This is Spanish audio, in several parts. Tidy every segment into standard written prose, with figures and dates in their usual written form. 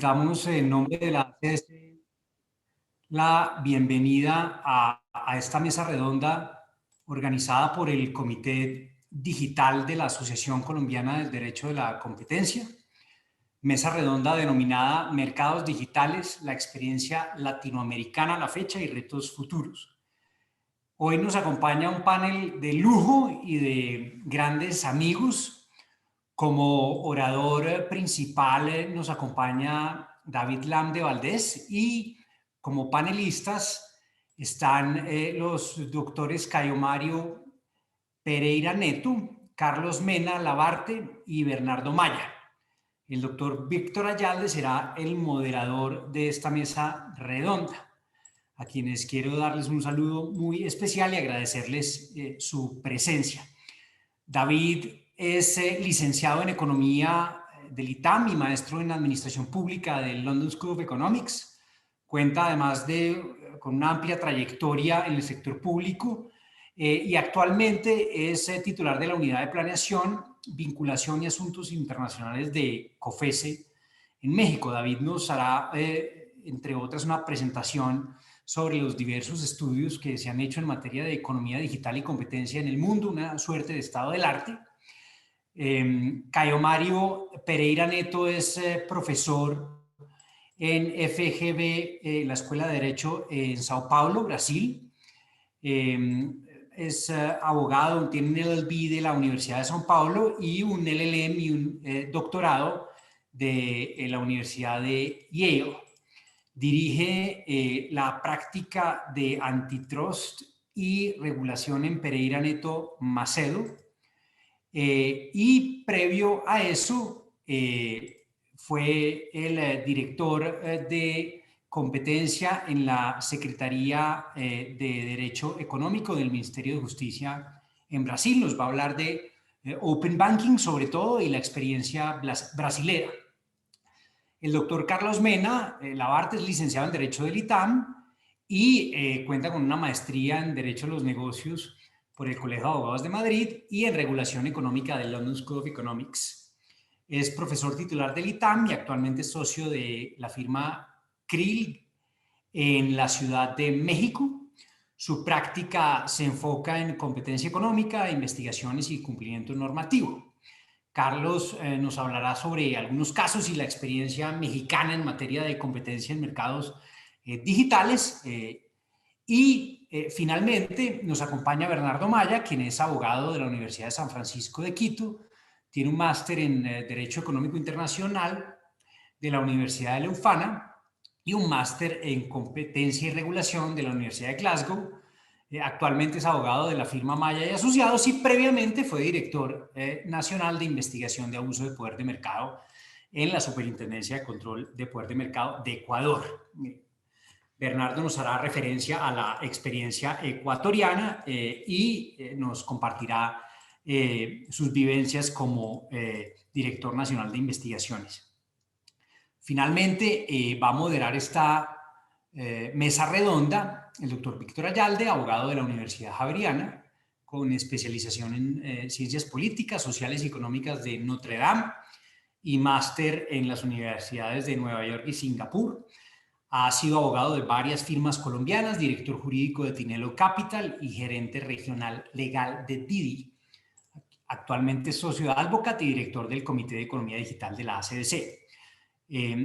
damos en nombre de la ACS la bienvenida a esta mesa redonda organizada por el Comité Digital de la Asociación Colombiana del Derecho de la Competencia. Mesa redonda denominada Mercados Digitales, la experiencia latinoamericana a la fecha y retos futuros. Hoy nos acompaña un panel de lujo y de grandes amigos. Como orador principal nos acompaña David Lam de Valdés y como panelistas están los doctores Cayo Mario Pereira Neto, Carlos Mena Labarte y Bernardo Maya. El doctor Víctor Ayalde será el moderador de esta mesa redonda, a quienes quiero darles un saludo muy especial y agradecerles su presencia. David es licenciado en Economía del ITAM y maestro en Administración Pública del London School of Economics. Cuenta además con una amplia trayectoria en el sector público y actualmente es titular de la Unidad de Planeación, Vinculación y Asuntos Internacionales de COFECE en México. David nos hará, entre otras, una presentación sobre los diversos estudios que se han hecho en materia de economía digital y competencia en el mundo, una suerte de estado del arte. Cayo Mario Pereira Neto es profesor en FGV, la Escuela de Derecho en Sao Paulo, Brasil. Es abogado, tiene un LLB de la Universidad de Sao Paulo y un LLM y un doctorado de la Universidad de Yale. Dirige la práctica de antitrust y regulación en Pereira Neto Macedo. Y previo a eso fue el director de competencia en la Secretaría de Derecho Económico del Ministerio de Justicia en Brasil. Nos va a hablar de Open Banking sobre todo y la experiencia brasilera. El doctor Carlos Mena Labarte es licenciado en Derecho del ITAM y cuenta con una maestría en Derecho de los Negocios por el Colegio de Abogados de Madrid y en Regulación Económica del London School of Economics. Es profesor titular del ITAM y actualmente es socio de la firma Krill en la Ciudad de México. Su práctica se enfoca en competencia económica, investigaciones y cumplimiento normativo. Carlos nos hablará sobre algunos casos y la experiencia mexicana en materia de competencia en mercados digitales. Finalmente nos acompaña Bernardo Maya, quien es abogado de la Universidad de San Francisco de Quito, tiene un máster en Derecho Económico Internacional de la Universidad de Leuphana y un máster en Competencia y Regulación de la Universidad de Glasgow. Actualmente es abogado de la firma Maya y Asociados y previamente fue director nacional de investigación de abuso de poder de mercado en la Superintendencia de Control de Poder de Mercado de Ecuador. Bernardo nos hará referencia a la experiencia ecuatoriana y nos compartirá sus vivencias como director nacional de investigaciones. Finalmente, va a moderar esta mesa redonda el doctor Víctor Ayalde, abogado de la Universidad Javeriana, con especialización en Ciencias Políticas, Sociales y Económicas de Notre Dame y máster en las universidades de Nueva York y Singapur. Ha sido abogado de varias firmas colombianas, director jurídico de Tinelo Capital y gerente regional legal de Didi. Actualmente es socio de Advocat y director del Comité de Economía Digital de la ACDC.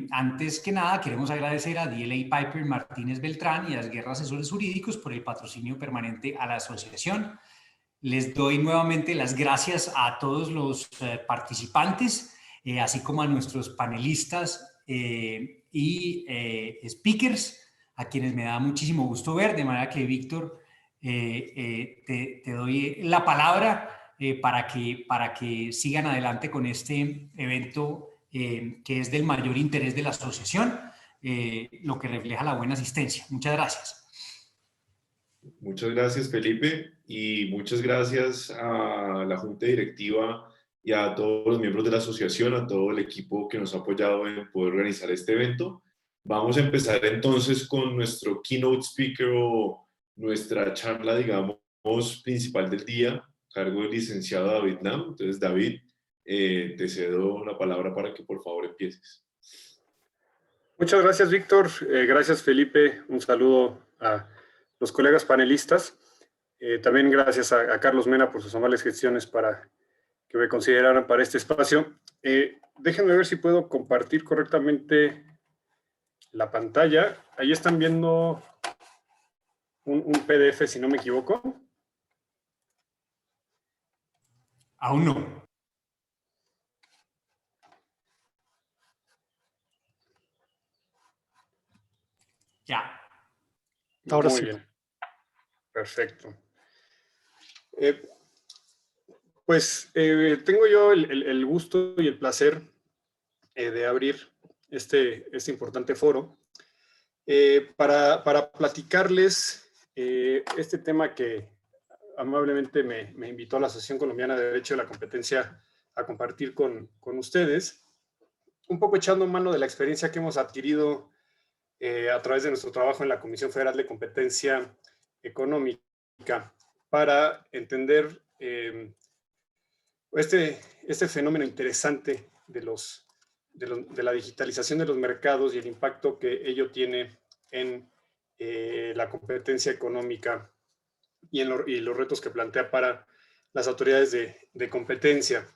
Antes que nada, queremos agradecer a DLA Piper Martínez Beltrán y a las Guerras Asesores Jurídicos por el patrocinio permanente a la asociación. Les doy nuevamente las gracias a todos los participantes, así como a nuestros panelistas y speakers, a quienes me da muchísimo gusto ver, de manera que, Víctor, te doy la palabra para que sigan adelante con este evento que es del mayor interés de la asociación, lo que refleja la buena asistencia. Muchas gracias. Muchas gracias, Felipe, y muchas gracias a la Junta Directiva y a todos los miembros de la asociación, a todo el equipo que nos ha apoyado en poder organizar este evento. Vamos a empezar entonces con nuestro keynote speaker o nuestra charla, digamos, principal del día, a cargo del licenciado David Lam. Entonces, David, te cedo la palabra para que por favor empieces. Muchas gracias, Víctor. Gracias, Felipe. Un saludo a los colegas panelistas. También gracias a Carlos Mena por sus amables gestiones para que me consideraran para este espacio. Déjenme ver si puedo compartir correctamente la pantalla. Ahí están viendo un PDF, si no me equivoco. Aún no. Ya. Ahora muy sí. Bien. Perfecto. Tengo yo el gusto y el placer de abrir este importante foro para platicarles este tema que amablemente me invitó a la Asociación Colombiana de Derecho de la Competencia a compartir con ustedes, un poco echando mano de la experiencia que hemos adquirido a través de nuestro trabajo en la Comisión Federal de Competencia Económica para entender este fenómeno interesante de la digitalización de los mercados y el impacto que ello tiene en la competencia económica y los retos que plantea para las autoridades de competencia.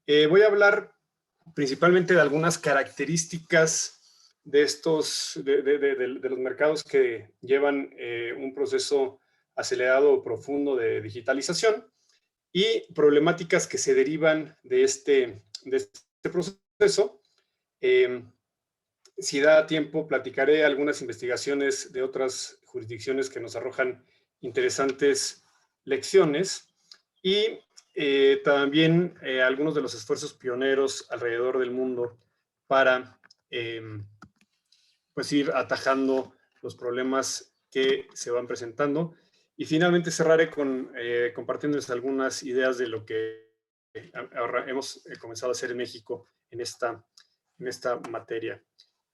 Voy a hablar principalmente de algunas características de los mercados que llevan un proceso acelerado o profundo de digitalización y problemáticas que se derivan de este proceso. Si da tiempo, platicaré algunas investigaciones de otras jurisdicciones que nos arrojan interesantes lecciones y también algunos de los esfuerzos pioneros alrededor del mundo para pues ir atajando los problemas que se van presentando. Y finalmente cerraré compartiéndoles algunas ideas de lo que hemos comenzado a hacer en México en esta materia.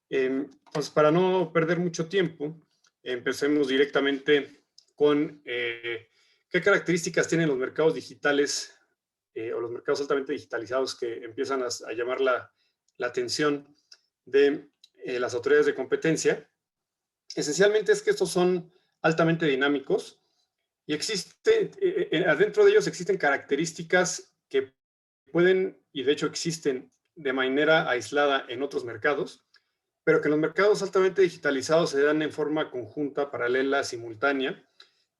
Entonces, para no perder mucho tiempo, empecemos directamente con qué características tienen los mercados digitales o los mercados altamente digitalizados que empiezan a llamar la atención de las autoridades de competencia. Esencialmente es que estos son altamente dinámicos y adentro de ellos existen características que pueden, y de hecho existen de manera aislada en otros mercados, pero que los mercados altamente digitalizados se dan en forma conjunta, paralela, simultánea,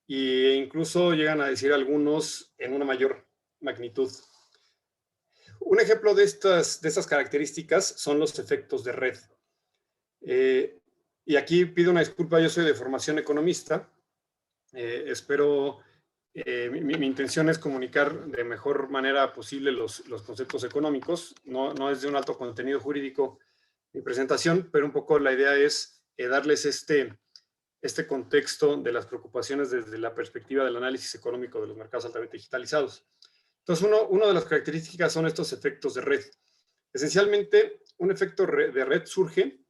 e incluso llegan a decir algunos en una mayor magnitud. Un ejemplo de estas características son los efectos de red. Y aquí pido una disculpa, yo soy de formación economista. Espero, mi intención es comunicar de mejor manera posible los conceptos económicos. No es de un alto contenido jurídico mi presentación, pero un poco la idea es darles este contexto de las preocupaciones desde la perspectiva del análisis económico de los mercados altamente digitalizados. Entonces, una de las características son estos efectos de red. Esencialmente, un efecto de red surge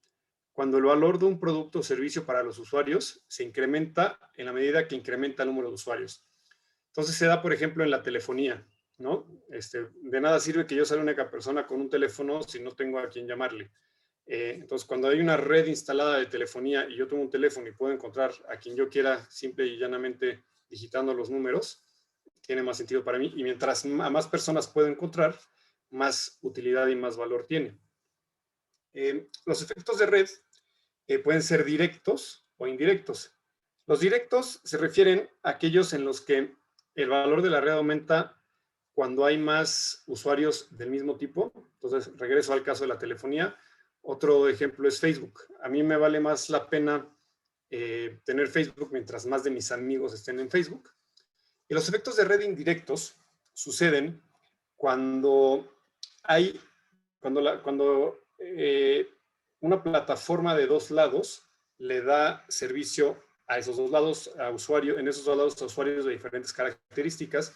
cuando el valor de un producto o servicio para los usuarios se incrementa en la medida que incrementa el número de usuarios. Entonces, se da, por ejemplo, en la telefonía, ¿no? De nada sirve que yo sea la única persona con un teléfono si no tengo a quien llamarle. Entonces, cuando hay una red instalada de telefonía y yo tengo un teléfono y puedo encontrar a quien yo quiera simple y llanamente digitando los números, tiene más sentido para mí. Y mientras a más personas puedo encontrar, más utilidad y más valor tiene. Los efectos de red pueden ser directos o indirectos. Los directos se refieren a aquellos en los que el valor de la red aumenta cuando hay más usuarios del mismo tipo. Entonces, regreso al caso de la telefonía. Otro ejemplo es Facebook. A mí me vale más la pena tener Facebook mientras más de mis amigos estén en Facebook. Y los efectos de red indirectos suceden cuando una plataforma de dos lados le da servicio a esos dos lados a usuarios, en esos dos lados a usuarios de diferentes características,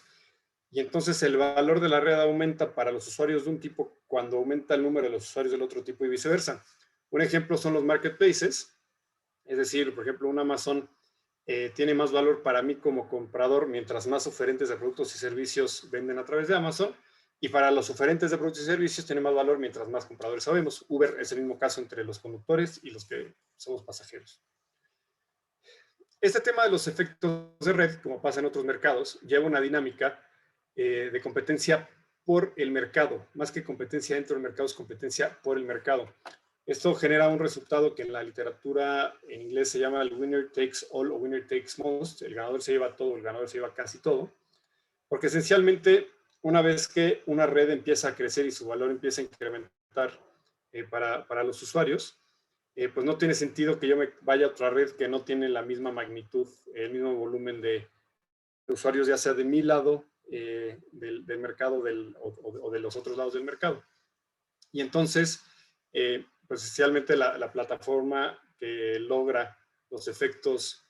y entonces el valor de la red aumenta para los usuarios de un tipo cuando aumenta el número de los usuarios del otro tipo y viceversa. Un ejemplo son los marketplaces, es decir, por ejemplo, un Amazon tiene más valor para mí como comprador mientras más oferentes de productos y servicios venden a través de Amazon, Y para los oferentes de productos y servicios tiene más valor mientras más compradores sabemos. Uber es el mismo caso entre los conductores y los que somos pasajeros. Este tema de los efectos de red, como pasa en otros mercados, lleva una dinámica de competencia por el mercado. Más que competencia dentro del mercado, es competencia por el mercado. Esto genera un resultado que en la literatura en inglés se llama el winner takes all o winner takes most. El ganador se lleva todo, el ganador se lleva casi todo. Porque esencialmente, una vez que una red empieza a crecer y su valor empieza a incrementar para los usuarios, pues no tiene sentido que yo me vaya a otra red que no tiene la misma magnitud, el mismo volumen de usuarios, ya sea de mi lado del mercado o de los otros lados del mercado. Y entonces, pues esencialmente la plataforma que logra los efectos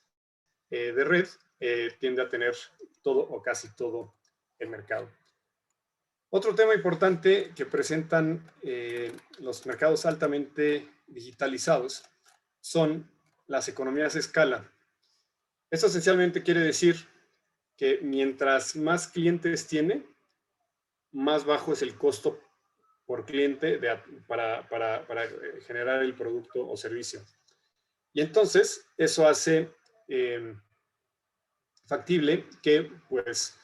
de red tiende a tener todo o casi todo el mercado. Otro tema importante que presentan los mercados altamente digitalizados son las economías de escala. Esto esencialmente quiere decir que mientras más clientes tiene, más bajo es el costo por cliente para generar el producto o servicio. Y entonces eso hace factible que pues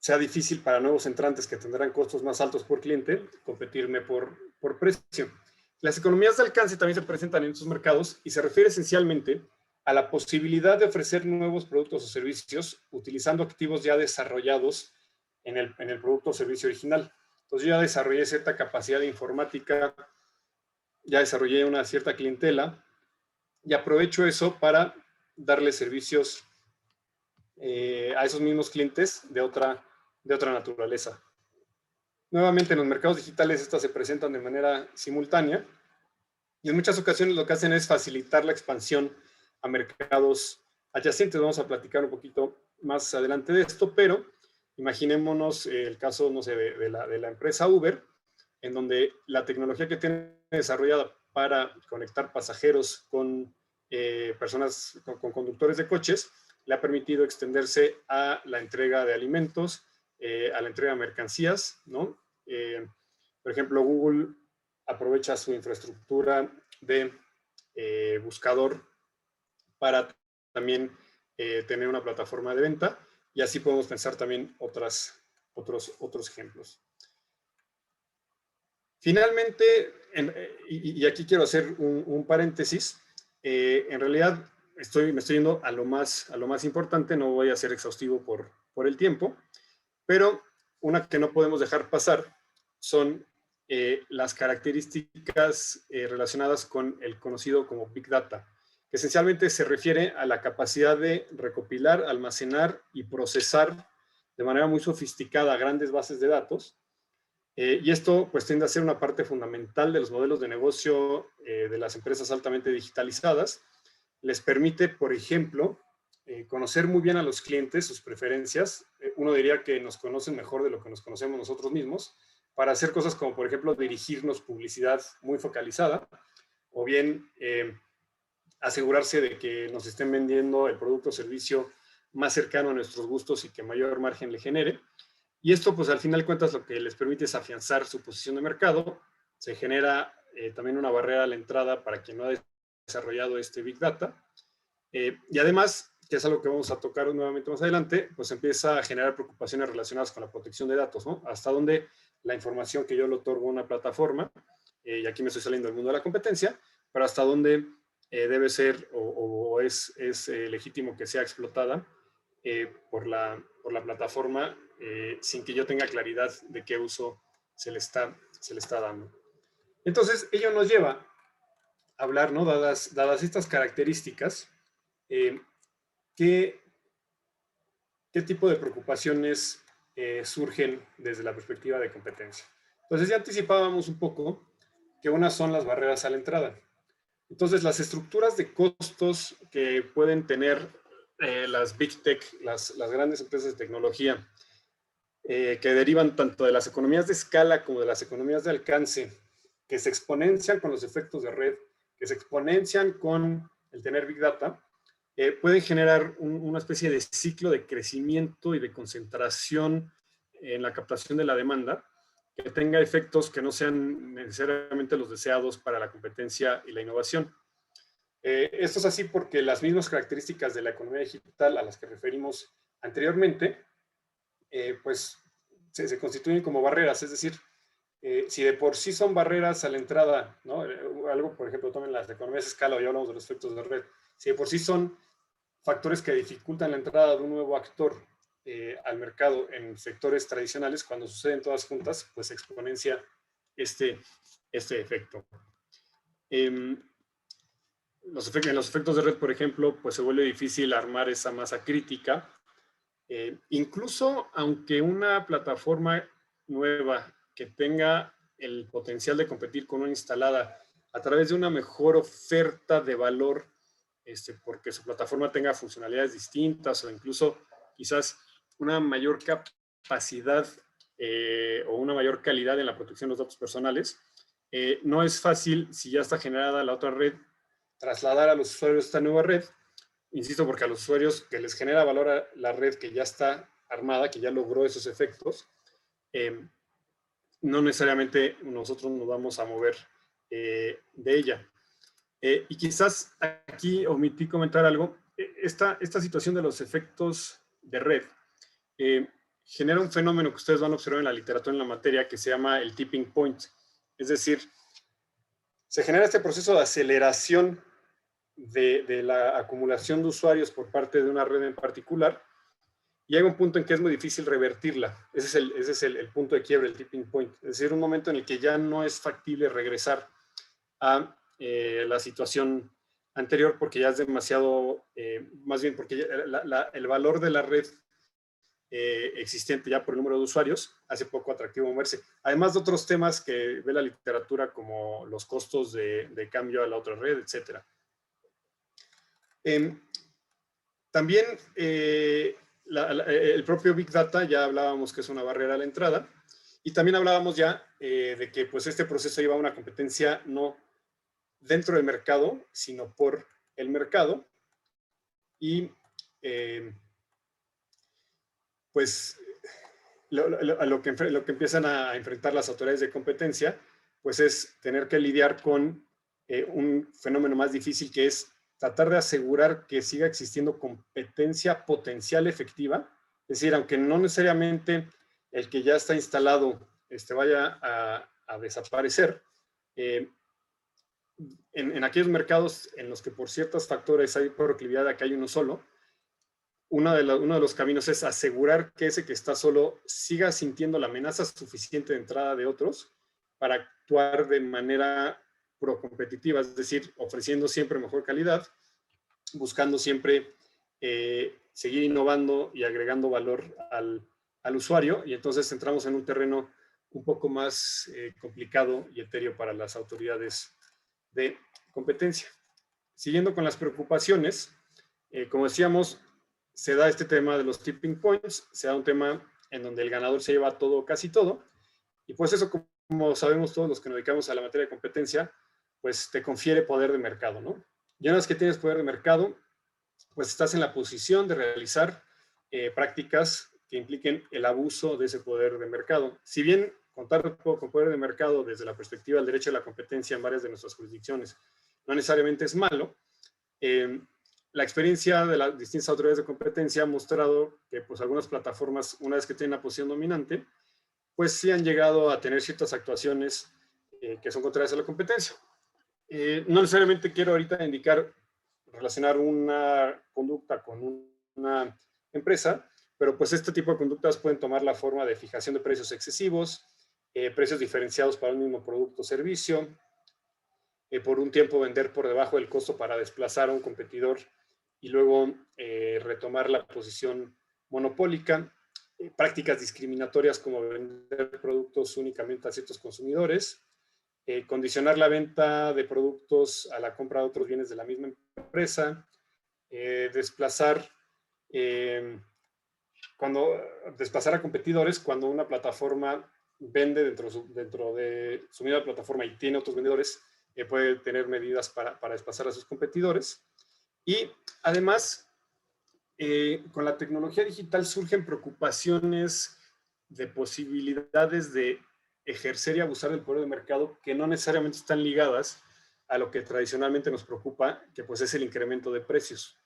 sea difícil para nuevos entrantes que tendrán costos más altos por cliente competirme por precio. Las economías de alcance también se presentan en estos mercados y se refiere esencialmente a la posibilidad de ofrecer nuevos productos o servicios utilizando activos ya desarrollados en el producto o servicio original. Entonces yo ya desarrollé cierta capacidad de informática, ya desarrollé una cierta clientela y aprovecho eso para darle servicios a esos mismos clientes de otra naturaleza. Nuevamente, en los mercados digitales estas se presentan de manera simultánea y en muchas ocasiones lo que hacen es facilitar la expansión a mercados adyacentes. Vamos a platicar un poquito más adelante de esto, pero imaginémonos el caso, no sé, de la empresa Uber, en donde la tecnología que tiene desarrollada para conectar pasajeros con personas, con conductores de coches, le ha permitido extenderse a la entrega de alimentos, a la entrega de mercancías, ¿no? Por ejemplo, Google aprovecha su infraestructura de buscador para también tener una plataforma de venta, y así podemos pensar también otros ejemplos. Finalmente, y aquí quiero hacer un paréntesis, en realidad me estoy yendo a lo más importante, no voy a ser exhaustivo por el tiempo, pero una que no podemos dejar pasar son las características relacionadas con el conocido como Big Data, que esencialmente se refiere a la capacidad de recopilar, almacenar y procesar de manera muy sofisticada grandes bases de datos. Y esto pues tiende a ser una parte fundamental de los modelos de negocio de las empresas altamente digitalizadas. Les permite, por ejemplo, conocer muy bien a los clientes, sus preferencias. Uno diría que nos conocen mejor de lo que nos conocemos nosotros mismos, para hacer cosas como, por ejemplo, dirigirnos publicidad muy focalizada, o bien asegurarse de que nos estén vendiendo el producto o servicio más cercano a nuestros gustos y que mayor margen le genere. Y esto, pues al final de cuentas, lo que les permite es afianzar su posición de mercado. Se genera también una barrera a la entrada para quien no ha desarrollado este Big Data. Y además, que es algo que vamos a tocar nuevamente más adelante, pues empieza a generar preocupaciones relacionadas con la protección de datos, ¿no? Hasta dónde la información que yo le otorgo a una plataforma, y aquí me estoy saliendo del mundo de la competencia, pero hasta dónde debe ser o es legítimo que sea explotada por la plataforma sin que yo tenga claridad de qué uso se le está dando. Entonces, ello nos lleva a hablar, ¿no? Dadas estas características, ¿qué tipo de preocupaciones surgen desde la perspectiva de competencia? Entonces, ya anticipábamos un poco que unas son las barreras a la entrada. Entonces, las estructuras de costos que pueden tener las Big Tech, las grandes empresas de tecnología, que derivan tanto de las economías de escala como de las economías de alcance, que se exponencian con los efectos de red, que se exponencian con el tener Big Data, pueden generar una especie de ciclo de crecimiento y de concentración en la captación de la demanda, que tenga efectos que no sean necesariamente los deseados para la competencia y la innovación. Esto es así porque las mismas características de la economía digital a las que referimos anteriormente, pues se constituyen como barreras, es decir, si de por sí son barreras a la entrada, ¿no? Algo, por ejemplo, tomen las economías de escala, o ya hablamos de los efectos de red, si de por sí son factores que dificultan la entrada de un nuevo actor al mercado en sectores tradicionales, cuando suceden todas juntas, pues se exponencia este efecto. En los efectos de red, por ejemplo, pues se vuelve difícil armar esa masa crítica. Incluso aunque una plataforma nueva que tenga el potencial de competir con una instalada a través de una mejor oferta de valor, porque su plataforma tenga funcionalidades distintas o incluso quizás una mayor capacidad o una mayor calidad en la protección de los datos personales, no es fácil, si ya está generada la otra red, trasladar a los usuarios esta nueva red. Insisto, porque a los usuarios que les genera valor a la red que ya está armada, que ya logró esos efectos, no necesariamente nosotros nos vamos a mover de ella. Y quizás aquí omití comentar algo. Esta situación de los efectos de red genera un fenómeno que ustedes van a observar en la literatura en la materia que se llama el tipping point. Es decir, se genera este proceso de aceleración de la acumulación de usuarios por parte de una red en particular, y hay un punto en que es muy difícil revertirla. Ese es el punto de quiebre, el tipping point. Es decir, un momento en el que ya no es factible regresar a la situación anterior porque ya es demasiado, más bien porque el valor de la red existente ya por el número de usuarios hace poco atractivo moverse. Además de otros temas que ve la literatura como los costos de cambio a la otra red, etc. También el propio Big Data, ya hablábamos que es una barrera a la entrada, y también hablábamos ya de que pues, este proceso lleva a una competencia no dentro del mercado, sino por el mercado, y pues lo que empiezan a enfrentar las autoridades de competencia, pues es tener que lidiar con un fenómeno más difícil, que es tratar de asegurar que siga existiendo competencia potencial efectiva. Es decir, aunque no necesariamente el que ya está instalado vaya a desaparecer, en aquellos mercados en los que por ciertos factores hay proclividad a que hay uno solo, uno de los caminos es asegurar que ese que está solo siga sintiendo la amenaza suficiente de entrada de otros para actuar de manera procompetitiva, es decir, ofreciendo siempre mejor calidad, buscando siempre seguir innovando y agregando valor al usuario, y entonces entramos en un terreno un poco más complicado y etéreo para las autoridades de competencia. Siguiendo con las preocupaciones, como decíamos, se da este tema de los tipping points, se da un tema en donde el ganador se lleva todo, casi todo, y pues eso, como sabemos todos los que nos dedicamos a la materia de competencia, pues te confiere poder de mercado, ¿no? Y una vez que tienes poder de mercado, pues estás en la posición de realizar prácticas que impliquen el abuso de ese poder de mercado. Si bien contar con poder de mercado desde la perspectiva del derecho a la competencia en varias de nuestras jurisdicciones no necesariamente es malo, la experiencia de las distintas autoridades de competencia ha mostrado que pues, algunas plataformas, una vez que tienen la posición dominante, pues sí han llegado a tener ciertas actuaciones que son contrarias a la competencia. No necesariamente quiero ahorita relacionar una conducta con una empresa, pero pues este tipo de conductas pueden tomar la forma de fijación de precios excesivos, precios diferenciados para un mismo producto o servicio, por un tiempo vender por debajo del costo para desplazar a un competidor y luego retomar la posición monopólica, prácticas discriminatorias como vender productos únicamente a ciertos consumidores, condicionar la venta de productos a la compra de otros bienes de la misma empresa, desplazar a competidores cuando una plataforma vende dentro de su misma plataforma y tiene otros vendedores, puede tener medidas para desplazar a sus competidores. Y además, con la tecnología digital surgen preocupaciones de posibilidades de ejercer y abusar del poder de mercado que no necesariamente están ligadas a lo que tradicionalmente nos preocupa, que pues es el incremento de precios.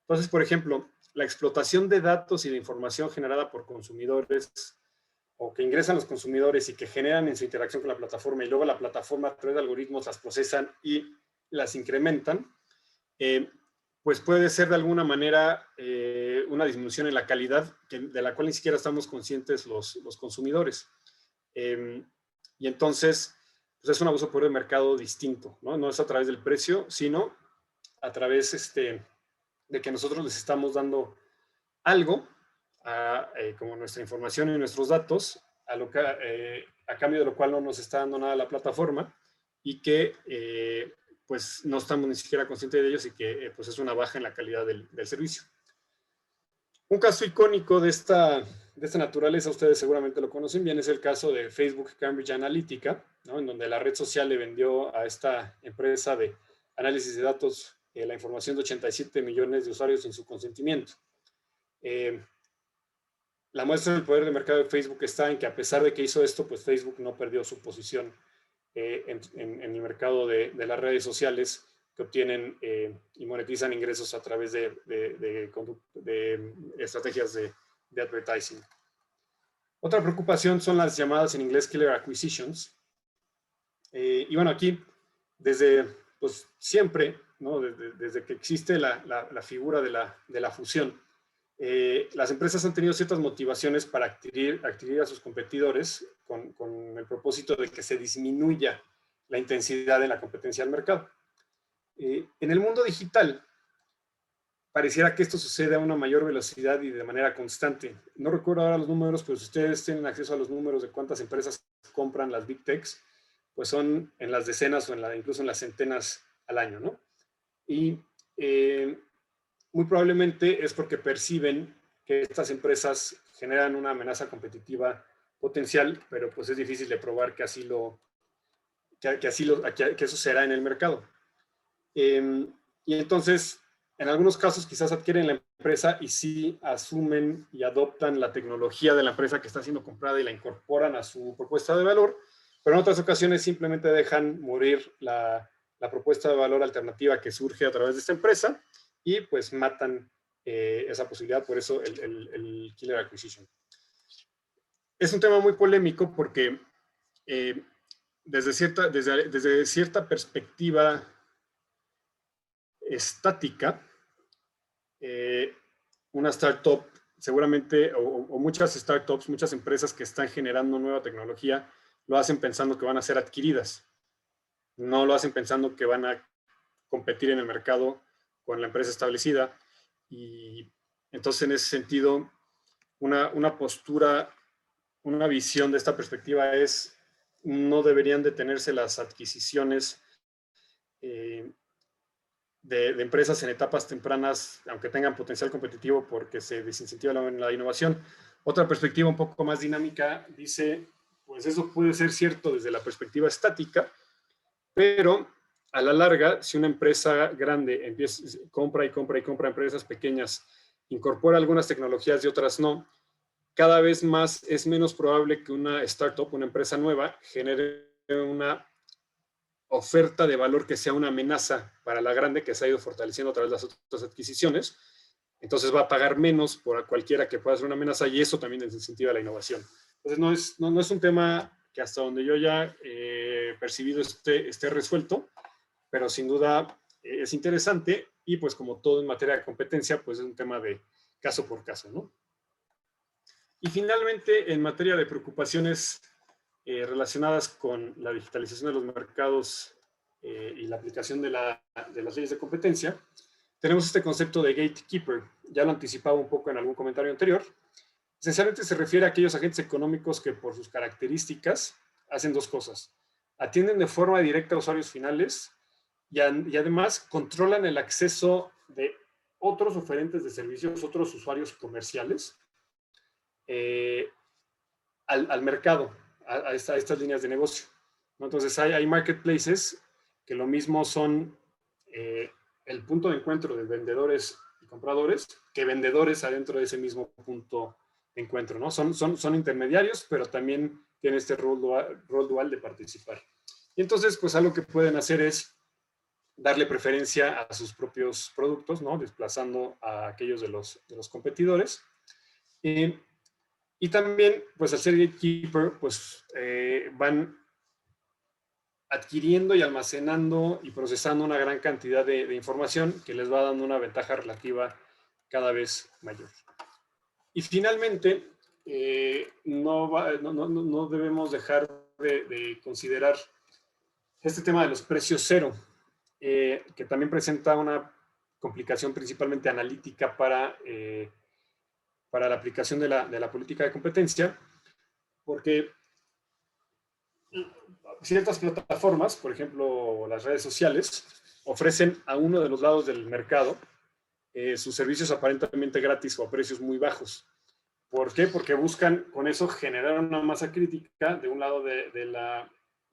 Entonces, por ejemplo, la explotación de datos y de información generada por consumidores o que ingresan los consumidores y que generan en su interacción con la plataforma y luego la plataforma a través de algoritmos las procesan y las incrementan, pues puede ser de alguna manera una disminución en la calidad de la cual ni siquiera estamos conscientes los consumidores. Y entonces, pues es un abuso de poder de mercado distinto, ¿no? No es a través del precio, sino a través de que nosotros les estamos dando algo, como nuestra información y nuestros datos, a cambio de lo cual no nos está dando nada la plataforma y que pues no estamos ni siquiera conscientes de ellos y que pues es una baja en la calidad del servicio. Un caso icónico de esta naturaleza, ustedes seguramente lo conocen bien, es el caso de Facebook Cambridge Analytica, ¿no? En donde la red social le vendió a esta empresa de análisis de datos la información de 87 millones de usuarios sin su consentimiento. La muestra del poder de mercado de Facebook está en que a pesar de que hizo esto, pues Facebook no perdió su posición en el mercado de las redes sociales que obtienen y monetizan ingresos a través de estrategias de advertising. Otra preocupación son las llamadas en inglés killer acquisitions. Y bueno, aquí desde pues, siempre, ¿no? desde que existe la figura de la fusión, las empresas han tenido ciertas motivaciones para adquirir a sus competidores con el propósito de que se disminuya la intensidad de la competencia al mercado. En el mundo digital, pareciera que esto sucede a una mayor velocidad y de manera constante. No recuerdo ahora los números, pero si ustedes tienen acceso a los números de cuántas empresas compran las Big Techs, pues son en las decenas o incluso en las centenas al año, ¿no? Y muy probablemente es porque perciben que estas empresas generan una amenaza competitiva potencial, pero pues es difícil de probar que eso será en el mercado. Y entonces, en algunos casos quizás adquieren la empresa y sí asumen y adoptan la tecnología de la empresa que está siendo comprada y la incorporan a su propuesta de valor, pero en otras ocasiones simplemente dejan morir la propuesta de valor alternativa que surge a través de esta empresa y pues matan esa posibilidad, por eso el killer acquisition. Es un tema muy polémico porque desde cierta perspectiva estática, una startup, seguramente, o muchas startups, muchas empresas que están generando nueva tecnología, lo hacen pensando que van a ser adquiridas. No lo hacen pensando que van a competir en el mercado con la empresa establecida. Y entonces, en ese sentido, una postura, una visión de esta perspectiva es, no deberían detenerse las adquisiciones de empresas en etapas tempranas, aunque tengan potencial competitivo, porque se desincentiva la innovación. Otra perspectiva un poco más dinámica dice, pues eso puede ser cierto desde la perspectiva estática, pero a la larga, si una empresa grande compra empresas pequeñas, incorpora algunas tecnologías y otras no, cada vez más es menos probable que una startup, una empresa nueva, genere una oferta de valor que sea una amenaza para la grande que se ha ido fortaleciendo a través de las otras adquisiciones. Entonces va a pagar menos por cualquiera que pueda ser una amenaza y eso también desincentiva la innovación. Entonces no es un tema que hasta donde yo ya he percibido esté resuelto, pero sin duda es interesante y pues como todo en materia de competencia, pues es un tema de caso por caso, ¿no? Y finalmente, en materia de preocupaciones relacionadas con la digitalización de los mercados y la aplicación de las leyes de competencia, tenemos este concepto de gatekeeper. Ya lo anticipaba un poco en algún comentario anterior. Esencialmente se refiere a aquellos agentes económicos que por sus características hacen dos cosas. Atienden de forma directa a usuarios finales y además controlan el acceso de otros oferentes de servicios, otros usuarios comerciales al mercado, a estas líneas de negocio, ¿no? Entonces hay marketplaces que lo mismo son el punto de encuentro de vendedores y compradores que vendedores adentro de ese mismo punto de encuentro, ¿no? Son intermediarios, pero también tienen este rol dual de participar. Y entonces, pues algo que pueden hacer es darle preferencia a sus propios productos, ¿no? Desplazando a aquellos de los competidores. Y también, pues al ser gatekeeper, pues van adquiriendo y almacenando y procesando una gran cantidad de información que les va dando una ventaja relativa cada vez mayor. Y finalmente, no debemos dejar de considerar este tema de los precios cero, que también presenta una complicación principalmente analítica para la aplicación de la política de competencia, porque ciertas plataformas, por ejemplo, las redes sociales, ofrecen a uno de los lados del mercado sus servicios aparentemente gratis o a precios muy bajos. ¿Por qué? Porque buscan con eso generar una masa crítica de un lado, de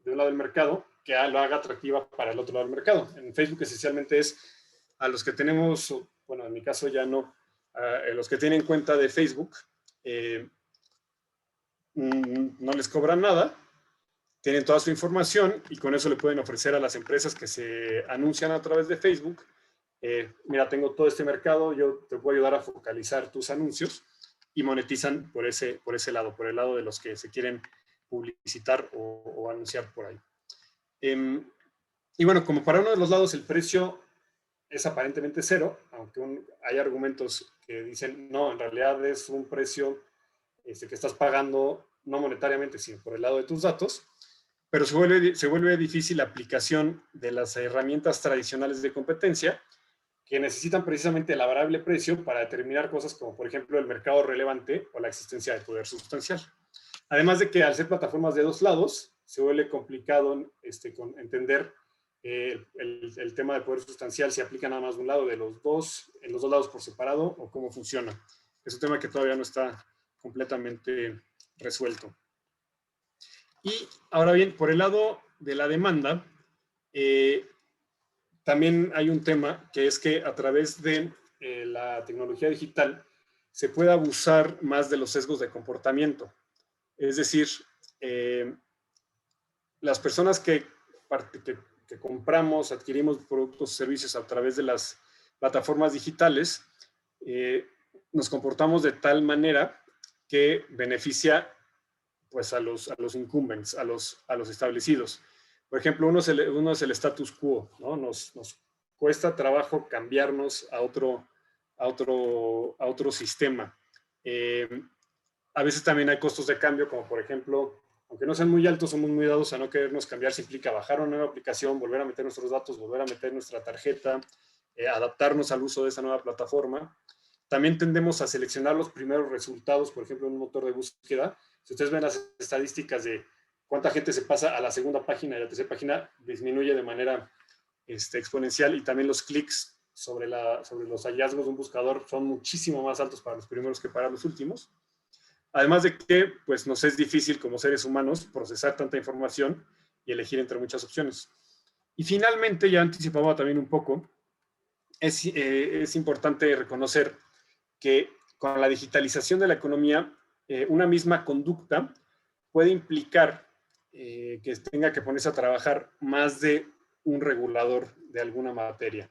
un lado del mercado que lo haga atractiva para el otro lado del mercado. En Facebook esencialmente es a los que tenemos, bueno, en mi caso ya no, los que tienen cuenta de Facebook, no les cobran nada, tienen toda su información y con eso le pueden ofrecer a las empresas que se anuncian a través de Facebook, mira, tengo todo este mercado, yo te puedo ayudar a focalizar tus anuncios, y monetizan por ese lado, por el lado de los que se quieren publicitar o anunciar por ahí. Y bueno, como para uno de los lados el precio es aparentemente cero, aunque hay argumentos que dicen, no, en realidad es un precio que estás pagando no monetariamente, sino por el lado de tus datos, pero se vuelve difícil la aplicación de las herramientas tradicionales de competencia que necesitan precisamente el variable precio para determinar cosas como, por ejemplo, el mercado relevante o la existencia de poder sustancial. Además de que al ser plataformas de dos lados, se vuelve complicado con entender el tema de poder sustancial, si aplica nada más de un lado de en los dos lados por separado o cómo funciona. Es un tema que todavía no está completamente resuelto. Y ahora bien, por el lado de la demanda, también hay un tema que es que a través de la tecnología digital se puede abusar más de los sesgos de comportamiento. Es decir, las personas que compramos, adquirimos productos o servicios a través de las plataformas digitales, nos comportamos de tal manera que beneficia pues, a los incumbents, a los establecidos. Por ejemplo, uno es el status quo, ¿no? Nos cuesta trabajo cambiarnos a otro sistema. A veces también hay costos de cambio, como por ejemplo, aunque no sean muy altos, somos muy dados a no querernos cambiar. Se implica bajar una nueva aplicación, volver a meter nuestros datos, volver a meter nuestra tarjeta, adaptarnos al uso de esa nueva plataforma. También tendemos a seleccionar los primeros resultados, por ejemplo, en un motor de búsqueda. Si ustedes ven las estadísticas de cuánta gente se pasa a la segunda página y a la tercera página, disminuye de manera exponencial, y también los clics sobre los hallazgos de un buscador son muchísimo más altos para los primeros que para los últimos. Además de que pues, nos es difícil como seres humanos procesar tanta información y elegir entre muchas opciones. Y finalmente, ya anticipaba también un poco, es importante reconocer que con la digitalización de la economía, una misma conducta puede implicar que tenga que ponerse a trabajar más de un regulador de alguna materia.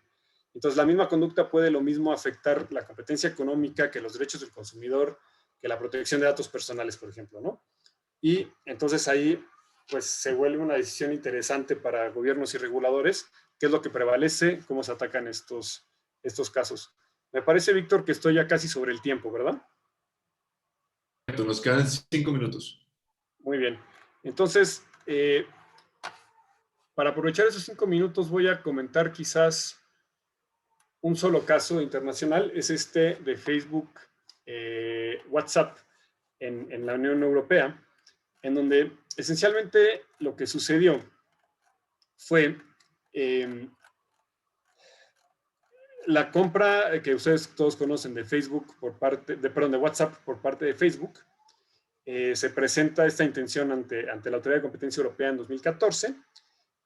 Entonces, la misma conducta puede lo mismo afectar la competencia económica que los derechos del consumidor, que la protección de datos personales, por ejemplo, ¿no? Y entonces ahí, pues, se vuelve una decisión interesante para gobiernos y reguladores, qué es lo que prevalece, cómo se atacan estos casos. Me parece, Víctor, que estoy ya casi sobre el tiempo, ¿verdad? Nos quedan 5 minutos. Muy bien. Entonces, para aprovechar esos 5 minutos, voy a comentar quizás un solo caso internacional, es de Facebook WhatsApp en la Unión Europea, en donde esencialmente lo que sucedió fue la compra que ustedes todos conocen de Facebook de WhatsApp por parte de Facebook. Se presenta esta intención ante la Autoridad de Competencia Europea en 2014.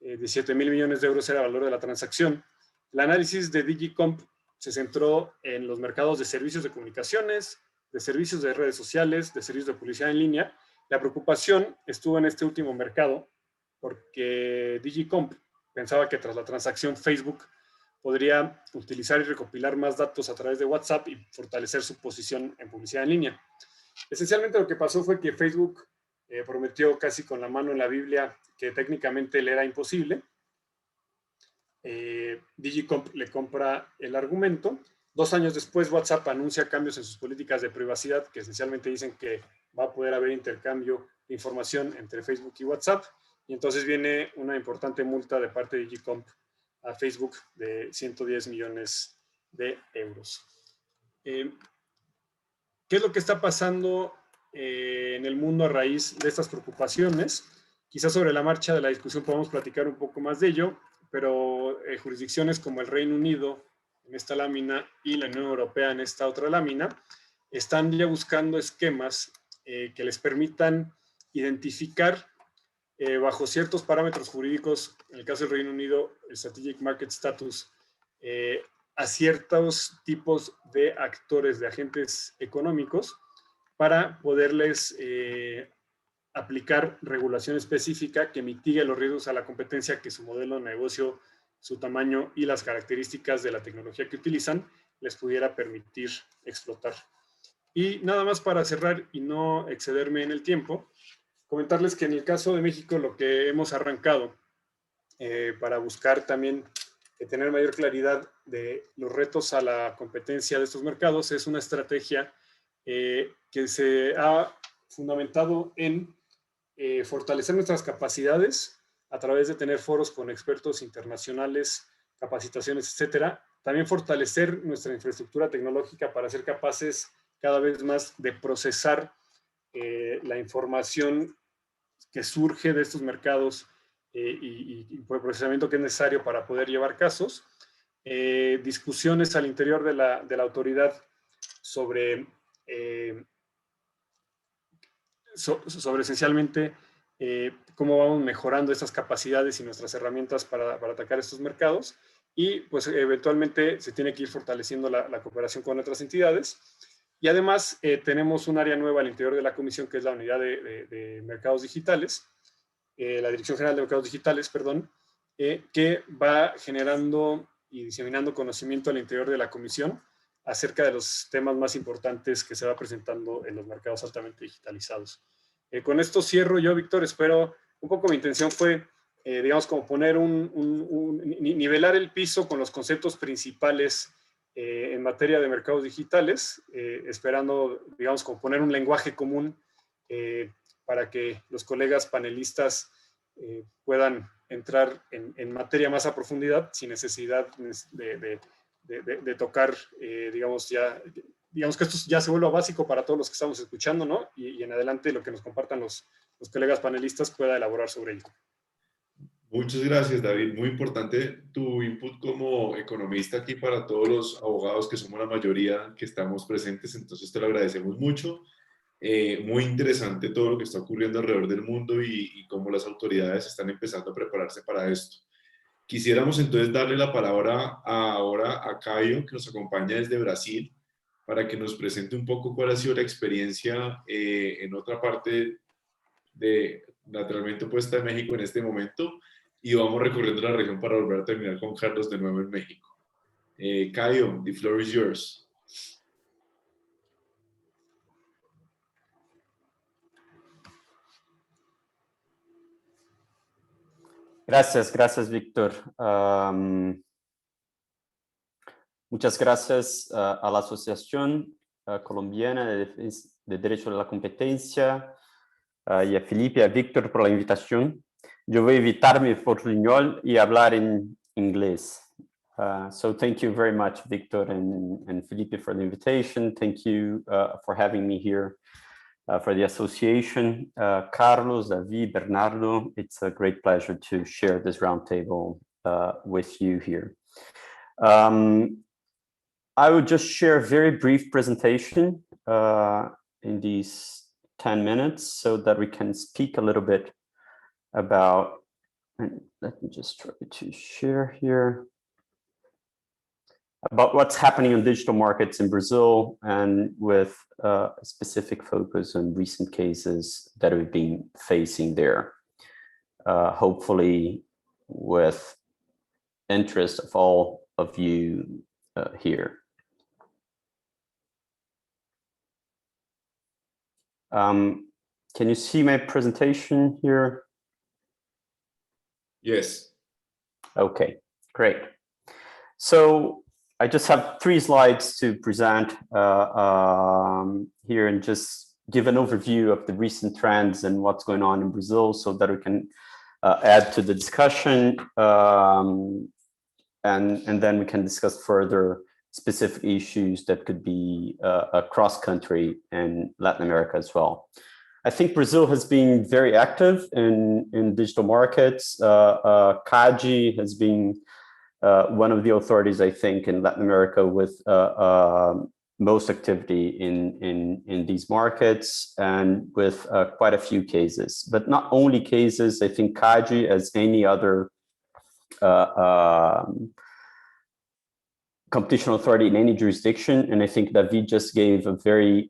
17,000 millones de euros era el valor de la transacción. El análisis de DigiComp se centró en los mercados de servicios de comunicaciones, de servicios de redes sociales, de servicios de publicidad en línea, La preocupación estuvo en este último mercado porque DG Comp pensaba que tras la transacción Facebook podría utilizar y recopilar más datos a través de WhatsApp y fortalecer su posición en publicidad en línea. Esencialmente lo que pasó fue que Facebook prometió casi con la mano en la Biblia que técnicamente le era imposible. DG Comp le compra el argumento. 2 años después, WhatsApp anuncia cambios en sus políticas de privacidad que esencialmente dicen que va a poder haber intercambio de información entre Facebook y WhatsApp. Y entonces viene una importante multa de parte de DG Comp a Facebook de 110 millones de euros. ¿Qué es lo que está pasando en el mundo a raíz de estas preocupaciones? Quizás sobre la marcha de la discusión podamos platicar un poco más de ello, pero jurisdicciones como el Reino Unido en esta lámina y la Unión Europea en esta otra lámina están ya buscando esquemas que les permitan identificar bajo ciertos parámetros jurídicos, en el caso del Reino Unido, el Strategic Market Status, a ciertos tipos de actores, de agentes económicos, para poderles aplicar regulación específica que mitigue los riesgos a la competencia que su modelo de negocio, su tamaño y las características de la tecnología que utilizan les pudiera permitir explotar. Y nada más para cerrar y no excederme en el tiempo, comentarles que en el caso de México lo que hemos arrancado para buscar también tener mayor claridad de los retos a la competencia de estos mercados es una estrategia que se ha fundamentado en fortalecer nuestras capacidades a través de tener foros con expertos internacionales, capacitaciones, etcétera. También fortalecer nuestra infraestructura tecnológica para ser capaces cada vez más de procesar la información que surge de estos mercados y por el procesamiento que es necesario para poder llevar casos. Discusiones al interior de la autoridad sobre esencialmente cómo vamos mejorando estas capacidades y nuestras herramientas para atacar estos mercados, y pues eventualmente se tiene que ir fortaleciendo la cooperación con otras entidades. Y además tenemos un área nueva al interior de la comisión, que es la unidad de mercados digitales, la Dirección General de Mercados Digitales, perdón, que va generando y diseminando conocimiento al interior de la comisión acerca de los temas más importantes que se va presentando en los mercados altamente digitalizados. Con esto cierro yo, Víctor. Espero, un poco mi intención fue, digamos, como poner nivelar el piso con los conceptos principales en materia de mercados digitales, esperando, digamos, como poner un lenguaje común para que los colegas panelistas puedan entrar en materia más a profundidad sin necesidad de tocar, digamos que esto ya se vuelva básico para todos los que estamos escuchando, ¿no? Y en adelante lo que nos compartan los colegas panelistas pueda elaborar sobre ello. Muchas gracias, David. Muy importante tu input como economista aquí para todos los abogados que somos la mayoría que estamos presentes, entonces te lo agradecemos mucho. Muy interesante todo lo que está ocurriendo alrededor del mundo y cómo las autoridades están empezando a prepararse para esto. Quisiéramos entonces darle la palabra ahora a Caio, que nos acompaña desde Brasil, para que nos presente un poco cuál ha sido la experiencia en otra parte de naturalmente opuesta de México en este momento, y vamos recorriendo la región para volver a terminar con Carlos de nuevo en México. Caio, the floor is yours. Gracias, Víctor. Muchas gracias a la Asociación Colombiana de Derecho de la Competencia y a Felipe y a Víctor por la invitación. Yo voy a evitar mi portuñol y hablar en inglés. So thank you very much, Víctor and Felipe, for the invitation. Thank you for having me here. For the association, Carlos, David, Bernardo, it's a great pleasure to share this roundtable with you here. I will just share a very brief presentation in these 10 minutes so that we can speak a little bit about, and let me just try to share here. about what's happening on digital markets in Brazil, and with a specific focus on recent cases that we've been facing there. Hopefully with interest of all of you here. Can you see my presentation here? Yes. Okay, great. So I just have 3 slides to present here, and just give an overview of the recent trends and what's going on in Brazil, so that we can add to the discussion, and then we can discuss further specific issues that could be cross-country in Latin America as well. I think Brazil has been very active in digital markets. CADE has been one of the authorities, I think, in Latin America with most activity in these markets, and with quite a few cases. But not only cases, I think CADE, as any other competition authority in any jurisdiction, and I think David just gave a very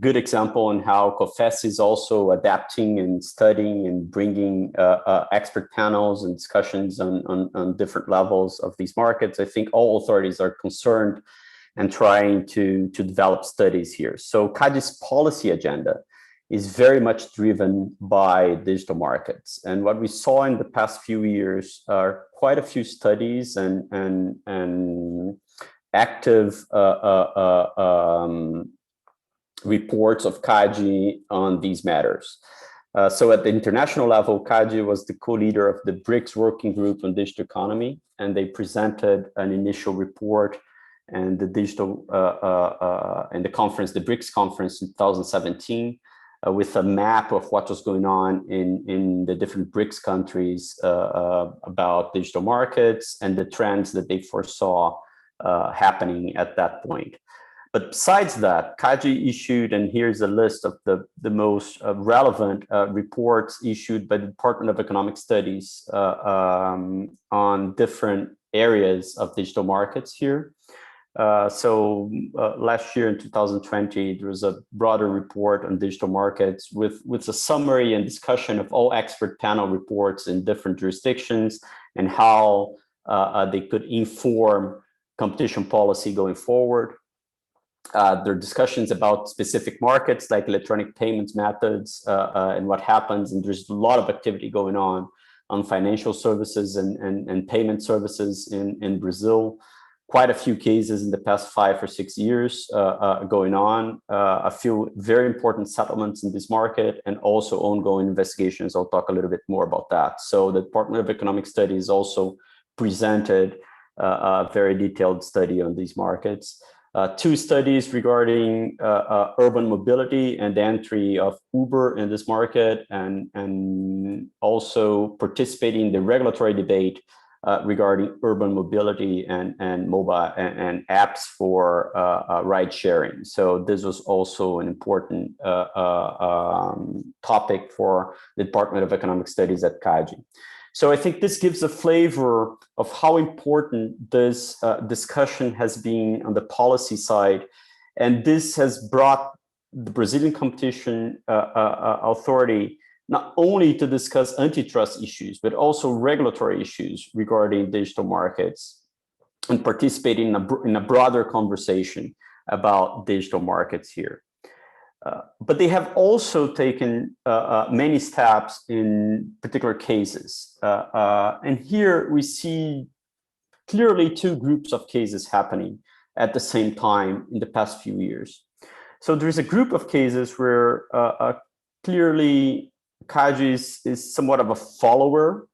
good example on how COFES is also adapting and studying and bringing expert panels and discussions on different levels of these markets. I think all authorities are concerned and trying to develop studies here. So CADE's policy agenda is very much driven by digital markets. And what we saw in the past few years are quite a few studies and active reports of CADE on these matters. So at the international level, CADE was the co-leader of the BRICS working group on digital economy, and they presented an initial report and the digital and the conference, the BRICS conference in 2017, with a map of what was going on in the different BRICS countries about digital markets and the trends that they foresaw happening at that point. But besides that, CADE issued, and here's a list of the most relevant reports issued by the Department of Economic Studies on different areas of digital markets here. So last year in 2020, there was a broader report on digital markets with a summary and discussion of all expert panel reports in different jurisdictions and how they could inform competition policy going forward. There are discussions about specific markets like electronic payments methods and what happens, and there's a lot of activity going on financial services and payment services in Brazil. Quite a few cases in the past 5 or 6 years going on, a few very important settlements in this market, and also ongoing investigations. I'll talk a little bit more about that. So the Department of Economic Studies also presented a very detailed study on these markets. 2 studies regarding urban mobility and the entry of Uber in this market, and also participating in the regulatory debate regarding urban mobility and mobile and apps for ride sharing. So this was also an important topic for the Department of Economic Studies at CADE. So I think this gives a flavor of how important this discussion has been on the policy side. And this has brought the Brazilian Competition Authority not only to discuss antitrust issues, but also regulatory issues regarding digital markets, and participate in a broader conversation about digital markets here. But they have also taken many steps in particular cases. And here we see clearly 2 groups of cases happening at the same time in the past few years. So there's a group of cases where clearly CADE is somewhat of a follower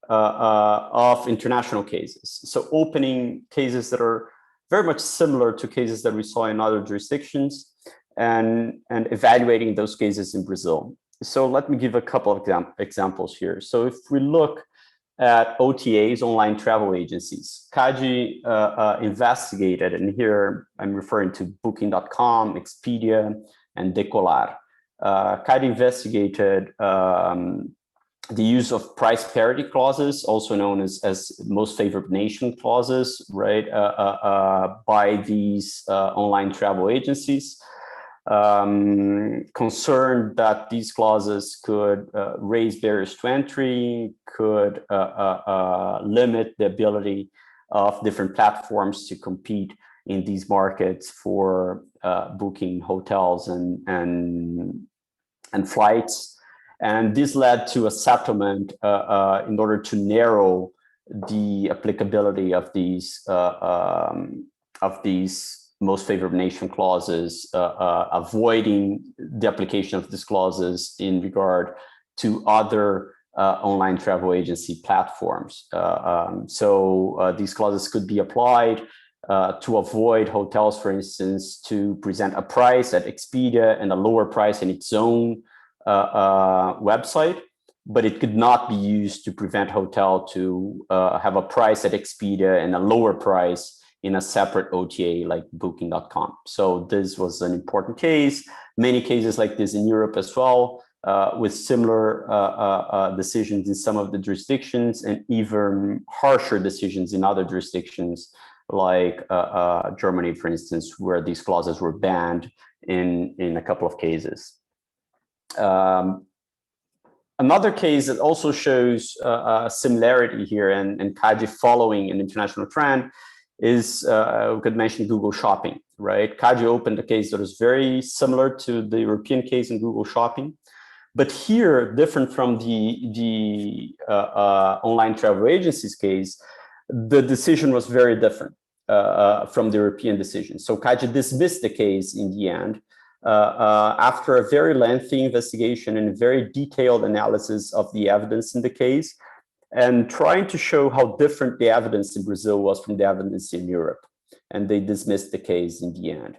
of international cases. So opening cases that are very much similar to cases that we saw in other jurisdictions, and evaluating those cases in Brazil. So let me give a couple of examples here. So if we look at OTAs, online travel agencies, CADE investigated, and here I'm referring to Booking.com, Expedia, and Decolar. CADE investigated the use of price parity clauses, also known as most favored nation clauses, right, by these online travel agencies. Concerned that these clauses could raise barriers to entry, could limit the ability of different platforms to compete in these markets for booking hotels and flights. And this led to a settlement in order to narrow the applicability of these most favored nation clauses, avoiding the application of these clauses in regard to other online travel agency platforms. So these clauses could be applied to avoid hotels, for instance, to present a price at Expedia and a lower price in its own website, but it could not be used to prevent hotel to have a price at Expedia and a lower price in a separate OTA like Booking.com. So this was an important case. Many cases like this in Europe as well, with similar decisions in some of the jurisdictions and even harsher decisions in other jurisdictions like Germany, for instance, where these clauses were banned in a couple of cases. Another case that also shows a similarity here and CADE following an international trend is, we could mention Google Shopping, right? CADE opened a case that was very similar to the European case in Google Shopping. But here, different from the online travel agencies case, the decision was very different from the European decision. So CADE dismissed the case in the end after a very lengthy investigation and very detailed analysis of the evidence in the case, and trying to show how different the evidence in Brazil was from the evidence in Europe. And they dismissed the case in the end.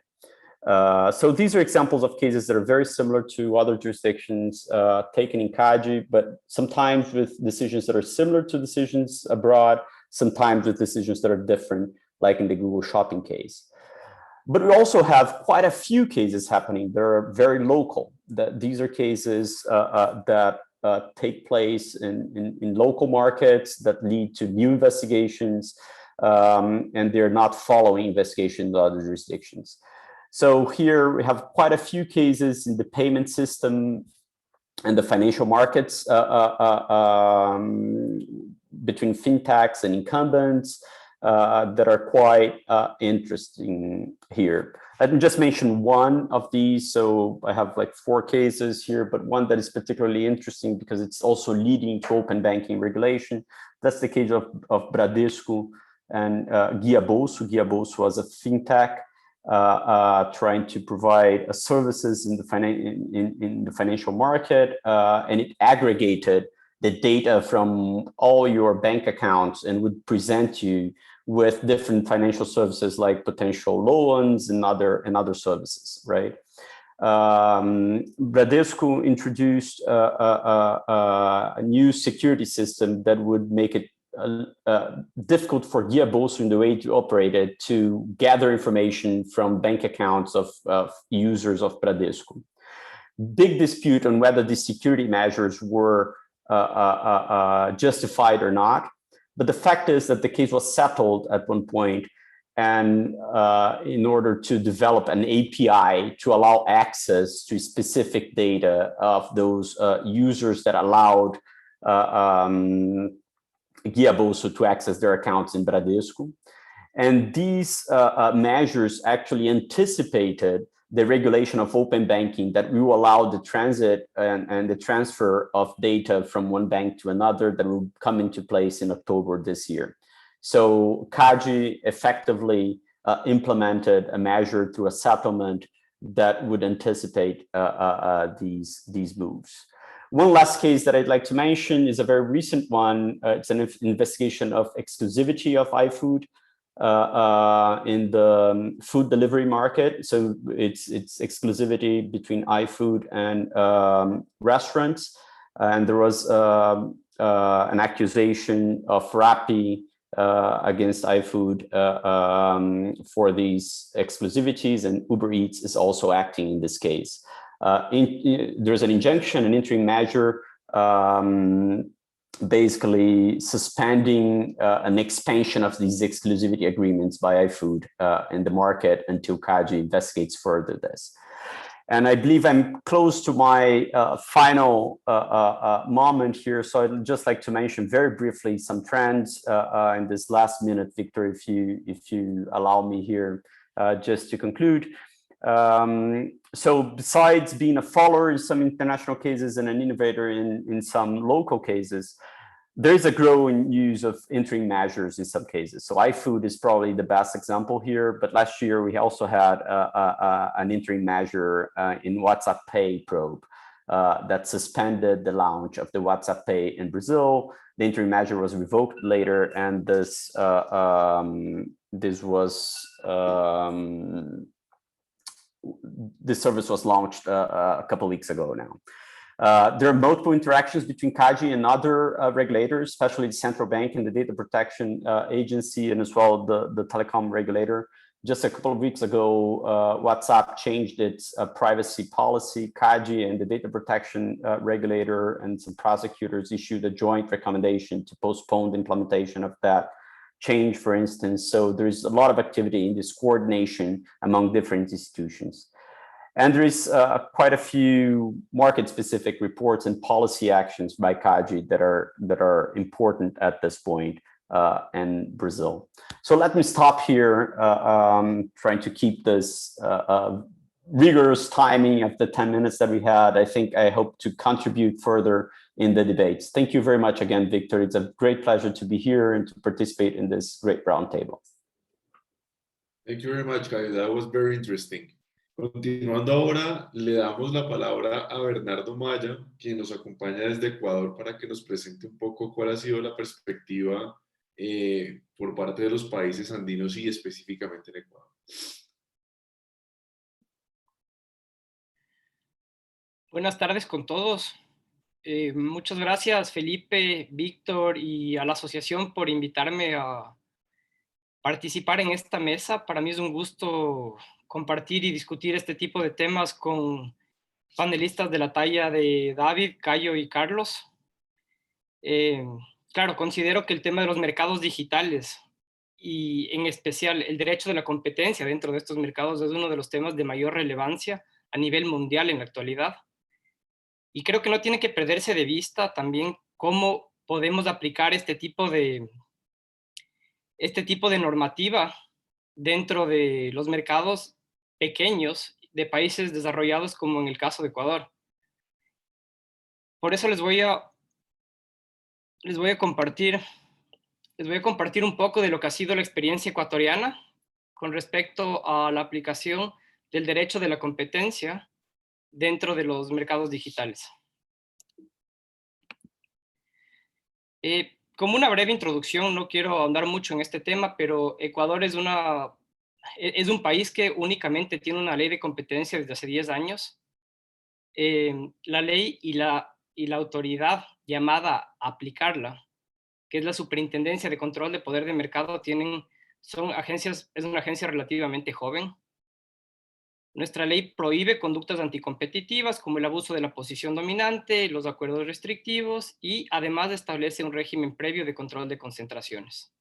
So these are examples of cases that are very similar to other jurisdictions taken in CADE, but sometimes with decisions that are similar to decisions abroad, sometimes with decisions that are different, like in the Google Shopping case. But we also have quite a few cases happening that are very local. These are cases that take place in local markets that lead to new investigations, and they're not following investigations in other jurisdictions. So here we have quite a few cases in the payment system and the financial markets between fintechs and incumbents that are quite interesting here. Let me just mention one of these. So I have like 4 cases here, but one that is particularly interesting because it's also leading to open banking regulation. That's the case of Bradesco and Guia Bolso. Guia Bolso was a fintech trying to provide services in the financial market, and it aggregated the data from all your bank accounts and would present you with different financial services like potential loans and other services, right? Bradesco introduced a new security system that would make it difficult for Guia Bolso in the way to operate it to gather information from bank accounts of users of Bradesco. Big dispute on whether these security measures were justified or not. But the fact is that the case was settled at one point, and in order to develop an API to allow access to specific data of those users that allowed Guia Bolso to access their accounts in Bradesco. And these measures actually anticipated the regulation of open banking that will allow the transit and the transfer of data from one bank to another that will come into place in October this year. So CADE effectively implemented a measure through a settlement that would anticipate these moves. One last case that I'd like to mention is a very recent one. It's an investigation of exclusivity of iFood in the food delivery market. So it's exclusivity between iFood and restaurants. And there was an accusation of Rappi against iFood for these exclusivities, and Uber Eats is also acting in this case. There's an injunction, an interim measure basically suspending an expansion of these exclusivity agreements by iFood in the market until CADE investigates further this. And I believe I'm close to my final moment here. So I'd just like to mention very briefly some trends in this last minute, Victor, if you allow me here, just to conclude. So besides being a follower in some international cases and an innovator in some local cases, there is a growing use of interim measures in some cases. So iFood is probably the best example here, but last year we also had an interim measure in WhatsApp Pay probe that suspended the launch of the WhatsApp Pay in Brazil. The interim measure was revoked later, and this service was launched a couple of weeks ago now. There are multiple interactions between CADE and other regulators, especially the central bank and the data protection agency, and as well the telecom regulator. Just a couple of weeks ago, WhatsApp changed its privacy policy. CADE and the data protection regulator and some prosecutors issued a joint recommendation to postpone the implementation of that change, for instance. So there's a lot of activity in this coordination among different institutions. And there is quite a few market-specific reports and policy actions by CADE that are important at this point in Brazil. So let me stop here, trying to keep this rigorous timing of the 10 minutes that we had. I hope to contribute further in the debates. Thank you very much again, Victor. It's a great pleasure to be here and to participate in this great roundtable. Thank you very much, Caio. That was very interesting. Continuando ahora, le damos la palabra a Bernardo Maya, quien nos acompaña desde Ecuador, para que nos presente un poco cuál ha sido la perspectiva por parte de los países andinos y específicamente en Ecuador. Buenas tardes con todos. Muchas gracias, Felipe, Víctor y a la asociación por invitarme a participar en esta mesa. Para mí es un gusto compartir y discutir este tipo de temas con panelistas de la talla de David, Caio y Carlos. Claro, considero que el tema de los mercados digitales y en especial el derecho de la competencia dentro de estos mercados es uno de los temas de mayor relevancia a nivel mundial en la actualidad. Y creo que no tiene que perderse de vista también cómo podemos aplicar este tipo de normativa dentro de los mercados pequeños de países desarrollados como en el caso de Ecuador. Por eso les voy a compartir un poco de lo que ha sido la experiencia ecuatoriana con respecto a la aplicación del derecho de la competencia dentro de los mercados digitales. Como una breve introducción, no quiero ahondar mucho en este tema, pero Ecuador es un país que únicamente tiene una ley de competencia desde hace 10 años. La ley y la autoridad llamada a aplicarla, que es la Superintendencia de Control de Poder de Mercado, es una agencia relativamente joven. Nuestra ley prohíbe conductas anticompetitivas como el abuso de la posición dominante, los acuerdos restrictivos y además establece un régimen previo de control de concentraciones.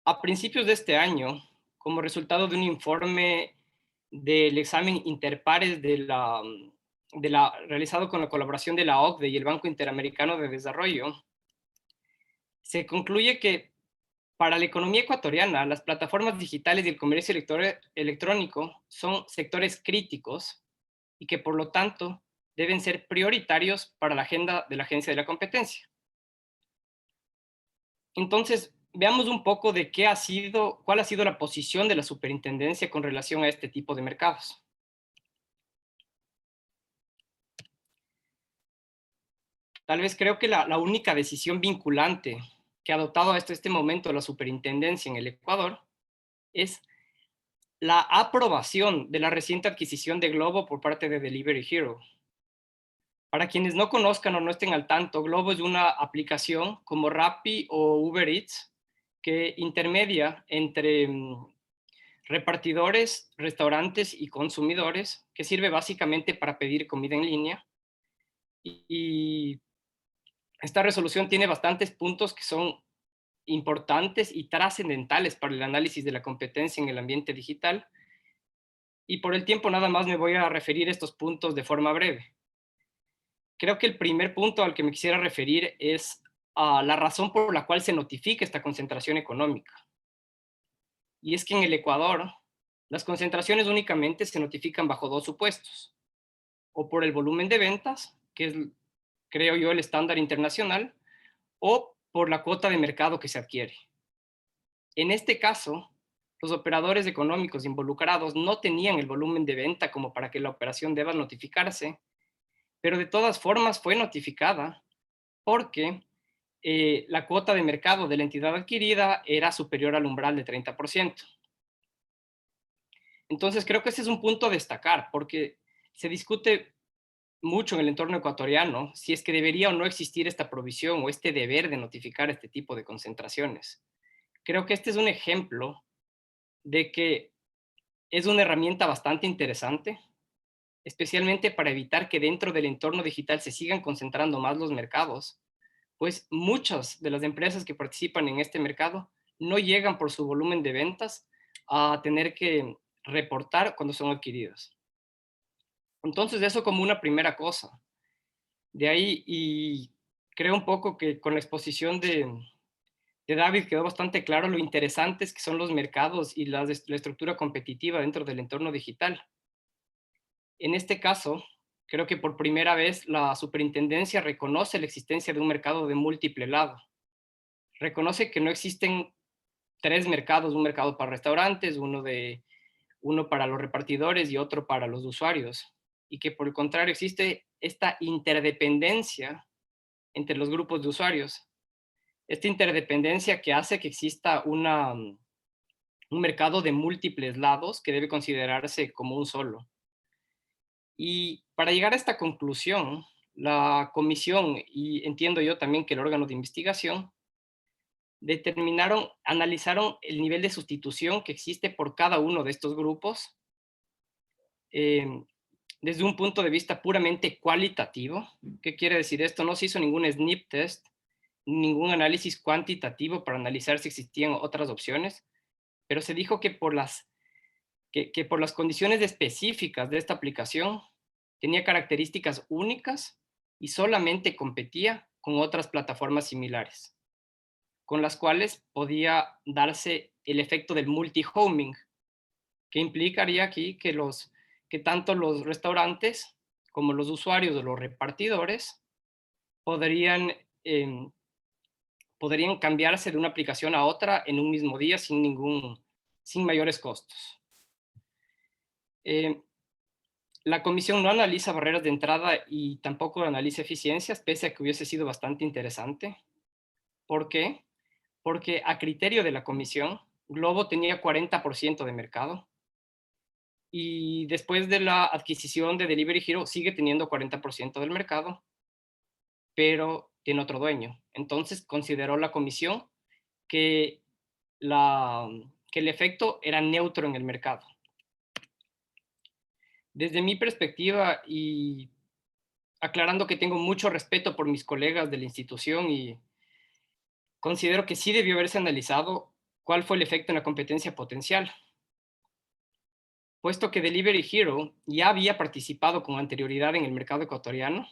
A principios de este año, como resultado de un informe del examen interpares realizado con la colaboración de la OCDE y el Banco Interamericano de Desarrollo, se concluye que para la economía ecuatoriana, las plataformas digitales y el comercio electrónico son sectores críticos y que, por lo tanto, deben ser prioritarios para la agenda de la Agencia de la Competencia. Entonces, veamos un poco de cuál ha sido la posición de la superintendencia con relación a este tipo de mercados. Tal vez creo que la única decisión vinculante que ha adoptado hasta este momento la superintendencia en el Ecuador es la aprobación de la reciente adquisición de Globo por parte de Delivery Hero. Para quienes no conozcan o no estén al tanto, Globo es una aplicación como Rappi o Uber Eats que intermedia entre repartidores, restaurantes y consumidores, que sirve básicamente para pedir comida en línea. Y esta resolución tiene bastantes puntos que son importantes y trascendentales para el análisis de la competencia en el ambiente digital. Y por el tiempo nada más me voy a referir a estos puntos de forma breve. Creo que el primer punto al que me quisiera referir es a la razón por la cual se notifica esta concentración económica. Y es que en el Ecuador, las concentraciones únicamente se notifican bajo dos supuestos: o por el volumen de ventas, que es, creo yo, el estándar internacional, o por la cuota de mercado que se adquiere. En este caso, los operadores económicos involucrados no tenían el volumen de venta como para que la operación deba notificarse, pero de todas formas fue notificada porque la cuota de mercado de la entidad adquirida era superior al umbral de 30%. Entonces creo que ese es un punto a destacar, porque se discute mucho en el entorno ecuatoriano si es que debería o no existir esta provisión o este deber de notificar este tipo de concentraciones. Creo que este es un ejemplo de que es una herramienta bastante interesante, especialmente para evitar que dentro del entorno digital se sigan concentrando más los mercados, pues muchas de las empresas que participan en este mercado no llegan por su volumen de ventas a tener que reportar cuando son adquiridas. Entonces, eso como una primera cosa. De ahí, y creo un poco que con la exposición de David quedó bastante claro lo interesantes que son los mercados y la estructura competitiva dentro del entorno digital. En este caso, creo que por primera vez la superintendencia reconoce la existencia de un mercado de múltiple lado. Reconoce que no existen tres mercados: un mercado para restaurantes, uno para los repartidores y otro para los usuarios, y que por el contrario existe esta interdependencia entre los grupos de usuarios. Esta interdependencia que hace que exista un mercado de múltiples lados que debe considerarse como un solo. Y para llegar a esta conclusión, la comisión, y entiendo yo también que el órgano de investigación, analizaron el nivel de sustitución que existe por cada uno de estos grupos eh, desde un punto de vista puramente cualitativo. ¿Qué quiere decir esto? No se hizo ningún SNP test, ningún análisis cuantitativo para analizar si existían otras opciones, pero se dijo que por las condiciones específicas de esta aplicación tenía características únicas y solamente competía con otras plataformas similares, con las cuales podía darse el efecto del multi-homing, que implicaría aquí que tanto los restaurantes como los usuarios o los repartidores podrían, podrían cambiarse de una aplicación a otra en un mismo día sin mayores costos. La comisión no analiza barreras de entrada y tampoco analiza eficiencias, pese a que hubiese sido bastante interesante. ¿Por qué? Porque a criterio de la comisión, Globo tenía 40% de mercado, y después de la adquisición de Delivery Hero sigue teniendo 40% del mercado, pero tiene otro dueño. Entonces consideró la comisión que, que el efecto era neutro en el mercado. Desde mi perspectiva, y aclarando que tengo mucho respeto por mis colegas de la institución, y considero que sí debió haberse analizado cuál fue el efecto en la competencia potencial, puesto que Delivery Hero ya había participado con anterioridad en el mercado ecuatoriano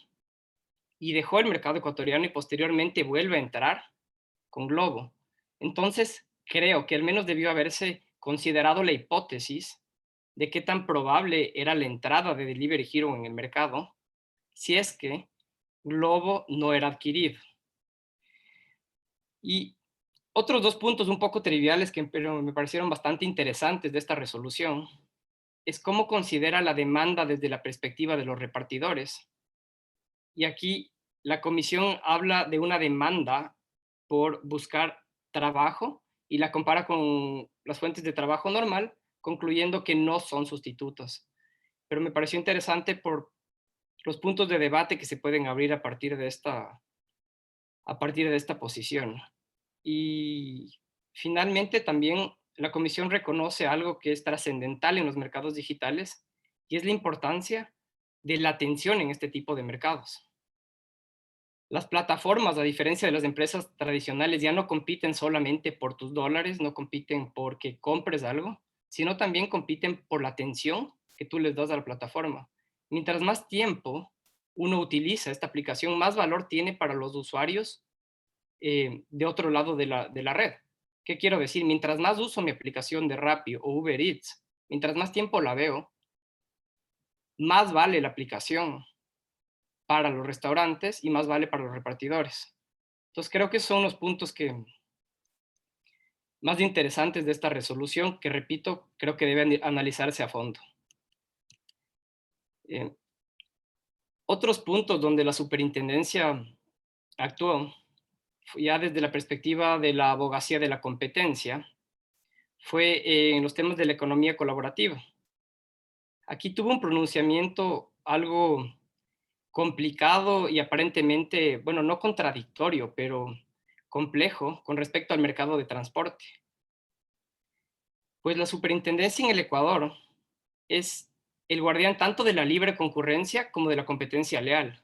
y dejó el mercado ecuatoriano y posteriormente vuelve a entrar con Globo. Entonces, creo que al menos debió haberse considerado la hipótesis de qué tan probable era la entrada de Delivery Hero en el mercado si es que Globo no era adquirido. Y otros dos puntos un poco triviales pero me parecieron bastante interesantes de esta resolución es cómo considera la demanda desde la perspectiva de los repartidores. Y aquí la comisión habla de una demanda por buscar trabajo y la compara con las fuentes de trabajo normal, concluyendo que no son sustitutos. Pero me pareció interesante por los puntos de debate que se pueden abrir a partir de esta posición. Y finalmente también la comisión reconoce algo que es trascendental en los mercados digitales, y es la importancia de la atención en este tipo de mercados. Las plataformas, a diferencia de las empresas tradicionales, ya no compiten solamente por tus dólares, no compiten porque compres algo, sino también compiten por la atención que tú les das a la plataforma. Mientras más tiempo uno utiliza esta aplicación, más valor tiene para los usuarios de otro lado de la red. ¿Qué quiero decir? Mientras más uso mi aplicación de Rappi o Uber Eats, mientras más tiempo la veo, más vale la aplicación para los restaurantes y más vale para los repartidores. Entonces creo que son los puntos más interesantes de esta resolución que, repito, creo que deben analizarse a fondo. Eh, Otros puntos donde la superintendencia actuó, ya desde la perspectiva de la abogacía de la competencia, fue en los temas de la economía colaborativa. Aquí tuvo un pronunciamiento algo complicado y aparentemente, bueno, no contradictorio, pero complejo con respecto al mercado de transporte. Pues la superintendencia en el Ecuador es el guardián tanto de la libre concurrencia como de la competencia leal.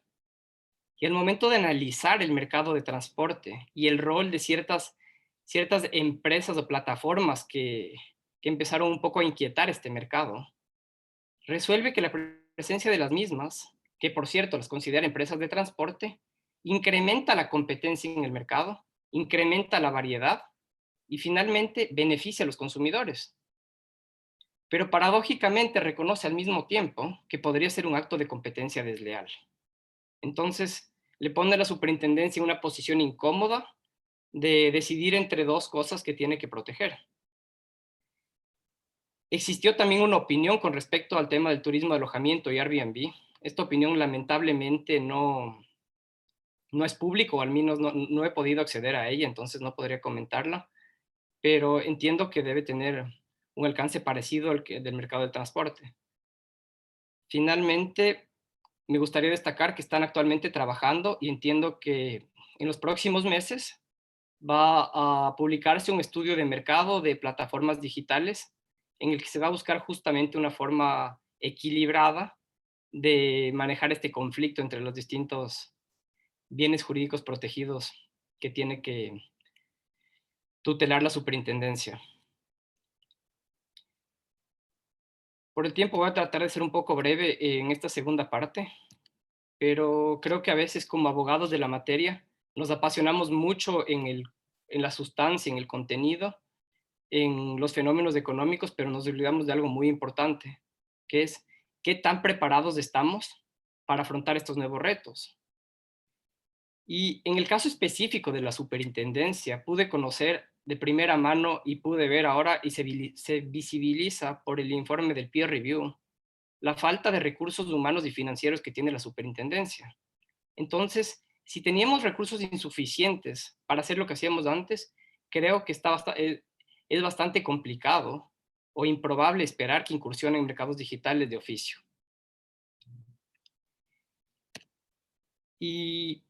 Y al momento de analizar el mercado de transporte y el rol de ciertas empresas o plataformas que empezaron un poco a inquietar este mercado, resuelve que la presencia de las mismas, que por cierto las considera empresas de transporte, incrementa la competencia en el mercado, incrementa la variedad y finalmente beneficia a los consumidores. Pero paradójicamente reconoce al mismo tiempo que podría ser un acto de competencia desleal. Entonces, le pone a la superintendencia en una posición incómoda de decidir entre dos cosas que tiene que proteger. Existió también una opinión con respecto al tema del turismo de alojamiento y Airbnb. Esta opinión lamentablemente no es público, o al menos no he podido acceder a ella, entonces no podría comentarla, pero entiendo que debe tener un alcance parecido al que del mercado del transporte. Finalmente, me gustaría destacar que están actualmente trabajando y entiendo que en los próximos meses va a publicarse un estudio de mercado de plataformas digitales en el que se va a buscar justamente una forma equilibrada de manejar este conflicto entre los distintos bienes jurídicos protegidos que tiene que tutelar la superintendencia. Por el tiempo voy a tratar de ser un poco breve en esta segunda parte, pero creo que a veces como abogados de la materia nos apasionamos mucho en la sustancia, en el contenido, en los fenómenos económicos, pero nos olvidamos de algo muy importante, que es qué tan preparados estamos para afrontar estos nuevos retos. Y en el caso específico de la superintendencia, pude conocer de primera mano y pude ver ahora y se visibiliza por el informe del peer review la falta de recursos humanos y financieros que tiene la superintendencia. Entonces, si teníamos recursos insuficientes para hacer lo que hacíamos antes, creo que es bastante complicado o improbable esperar que incursionen en mercados digitales de oficio. Y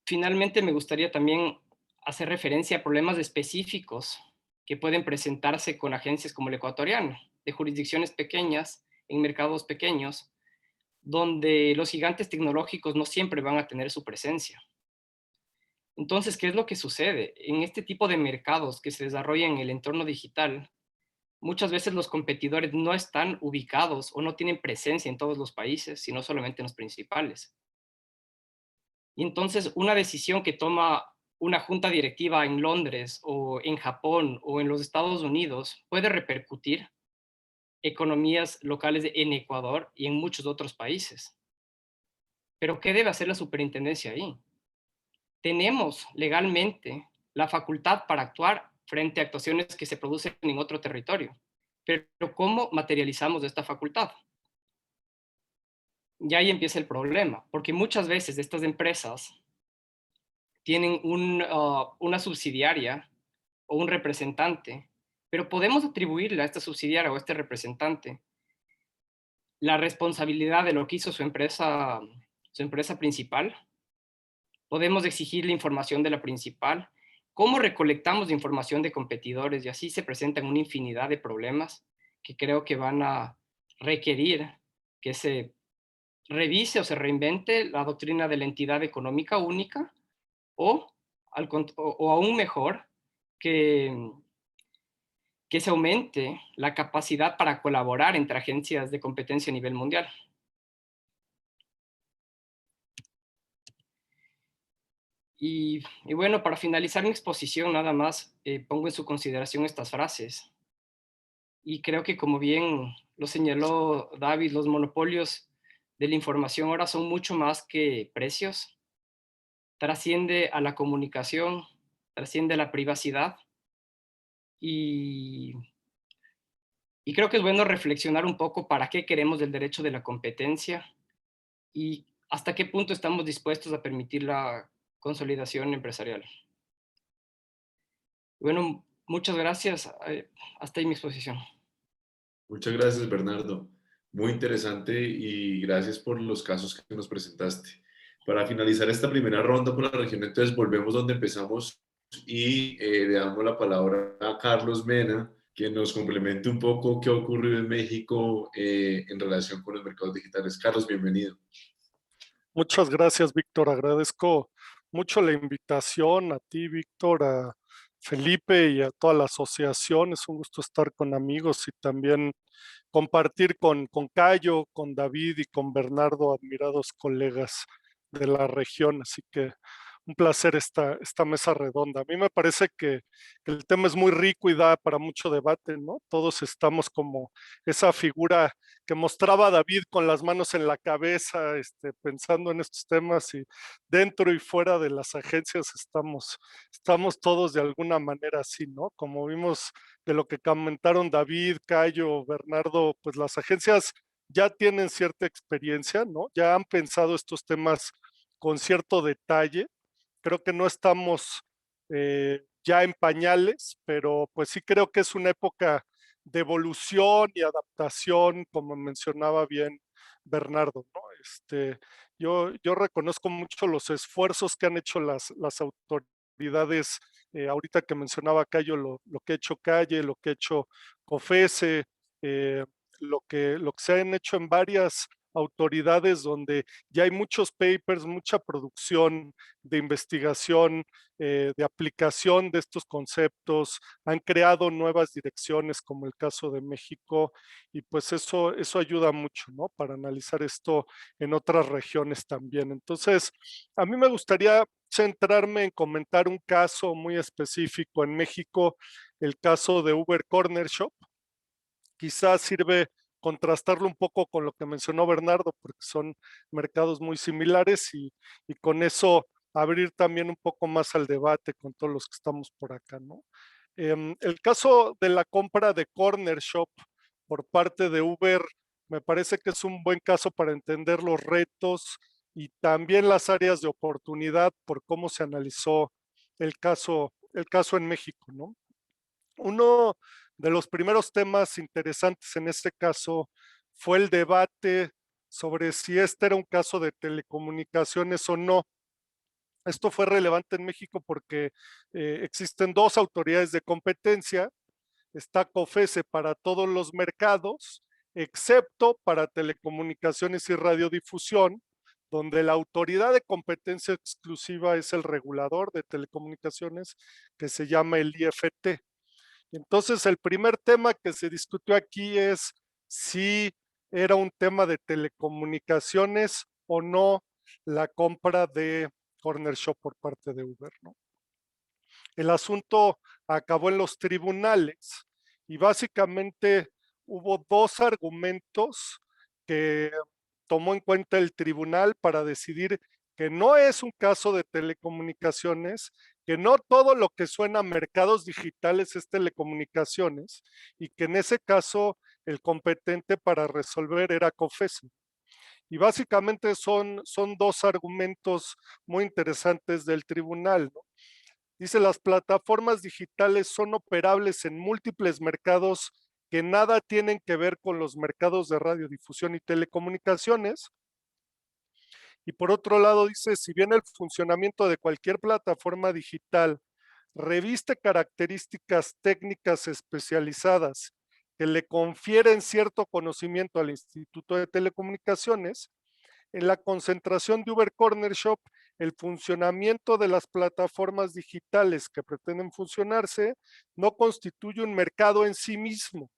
finalmente me gustaría también hacer referencia a problemas específicos que pueden presentarse con agencias como el ecuatoriano, de jurisdicciones pequeñas, en mercados pequeños, donde los gigantes tecnológicos no siempre van a tener su presencia. Entonces, ¿qué es lo que sucede? En este tipo de mercados que se desarrollan en el entorno digital, muchas veces los competidores no están ubicados o no tienen presencia en todos los países, sino solamente en los principales. Y entonces una decisión que toma una junta directiva en Londres o en Japón o en los Estados Unidos puede repercutir economías locales en Ecuador y en muchos otros países. Pero ¿qué debe hacer la superintendencia ahí? Tenemos legalmente la facultad para actuar frente a actuaciones que se producen en otro territorio. Pero ¿cómo materializamos esta facultad? Y ahí empieza el problema, porque muchas veces estas empresas tienen una subsidiaria o un representante, pero podemos atribuirle a esta subsidiaria o a este representante la responsabilidad de lo que hizo su empresa principal. Podemos exigir la información de la principal. ¿Cómo recolectamos información de competidores? Y así se presentan una infinidad de problemas que creo que van a requerir que se revise o se reinvente la doctrina de la entidad económica única o, o aún mejor, que se aumente la capacidad para colaborar entre agencias de competencia a nivel mundial. Y bueno, para finalizar mi exposición, nada más pongo en su consideración estas frases. Y creo que, como bien lo señaló David, los monopolios de la información ahora son mucho más que precios. Trasciende a la comunicación, trasciende a la privacidad. Y creo que es bueno reflexionar un poco para qué queremos del derecho de la competencia y hasta qué punto estamos dispuestos a permitir la consolidación empresarial. Bueno, muchas gracias. Hasta ahí mi exposición. Muchas gracias, Bernardo. Muy interesante y gracias por los casos que nos presentaste. Para finalizar esta primera ronda por la región, entonces volvemos donde empezamos y le damos la palabra a Carlos Mena, que nos complemente un poco qué ha ocurrido en México en relación con los mercados digitales. Carlos, bienvenido. Muchas gracias, Víctor. Agradezco mucho la invitación a ti, Víctor, a Felipe y a toda la asociación. Es un gusto estar con amigos y también compartir con Cayo, con David y con Bernardo, admirados colegas de la región. Así que un placer esta mesa redonda. A mí me parece que el tema es muy rico y da para mucho debate, ¿no? Todos estamos como esa figura que mostraba David con las manos en la cabeza, pensando en estos temas, y dentro y fuera de las agencias estamos todos de alguna manera así, ¿no? Como vimos de lo que comentaron David, Cayo, Bernardo, pues las agencias ya tienen cierta experiencia, ¿no? Ya han pensado estos temas con cierto detalle. Creo que no estamos ya en pañales, pero pues sí creo que es una época de evolución y adaptación, como mencionaba bien Bernardo, ¿no? Yo reconozco mucho los esfuerzos que han hecho las autoridades, ahorita que mencionaba Cayo, lo que ha hecho Calle, lo que ha hecho COFESE, lo que se han hecho en varias autoridades donde ya hay muchos papers, mucha producción de investigación, de aplicación de estos conceptos, han creado nuevas direcciones como el caso de México, y pues eso ayuda mucho, ¿no? Para analizar esto en otras regiones también. Entonces, a mí me gustaría centrarme en comentar un caso muy específico en México, el caso de Uber Corner Shop. Quizás sirve contrastarlo un poco con lo que mencionó Bernardo, porque son mercados muy similares, y con eso abrir también un poco más al debate con todos los que estamos por acá, ¿no? El caso de la compra de Corner Shop por parte de Uber me parece que es un buen caso para entender los retos y también las áreas de oportunidad por cómo se analizó el caso en México, ¿no? Uno de los primeros temas interesantes en este caso fue el debate sobre si este era un caso de telecomunicaciones o no. Esto fue relevante en México porque existen dos autoridades de competencia. Está COFESE para todos los mercados, excepto para telecomunicaciones y radiodifusión, donde la autoridad de competencia exclusiva es el regulador de telecomunicaciones, que se llama el IFT. Entonces, el primer tema que se discutió aquí es si era un tema de telecomunicaciones o no la compra de Corner Shop por parte de Uber, ¿no? El asunto acabó en los tribunales y básicamente hubo dos argumentos que tomó en cuenta el tribunal para decidir que no es un caso de telecomunicaciones, que no todo lo que suena a mercados digitales es telecomunicaciones, y que en ese caso el competente para resolver era COFESE. Y básicamente son dos argumentos muy interesantes del tribunal, ¿no? Dice, las plataformas digitales son operables en múltiples mercados que nada tienen que ver con los mercados de radiodifusión y telecomunicaciones. Y por otro lado dice, si bien el funcionamiento de cualquier plataforma digital reviste características técnicas especializadas que le confieren cierto conocimiento al Instituto de Telecomunicaciones, en la concentración de Uber Corner Shop el funcionamiento de las plataformas digitales que pretenden funcionarse no constituye un mercado en sí mismo,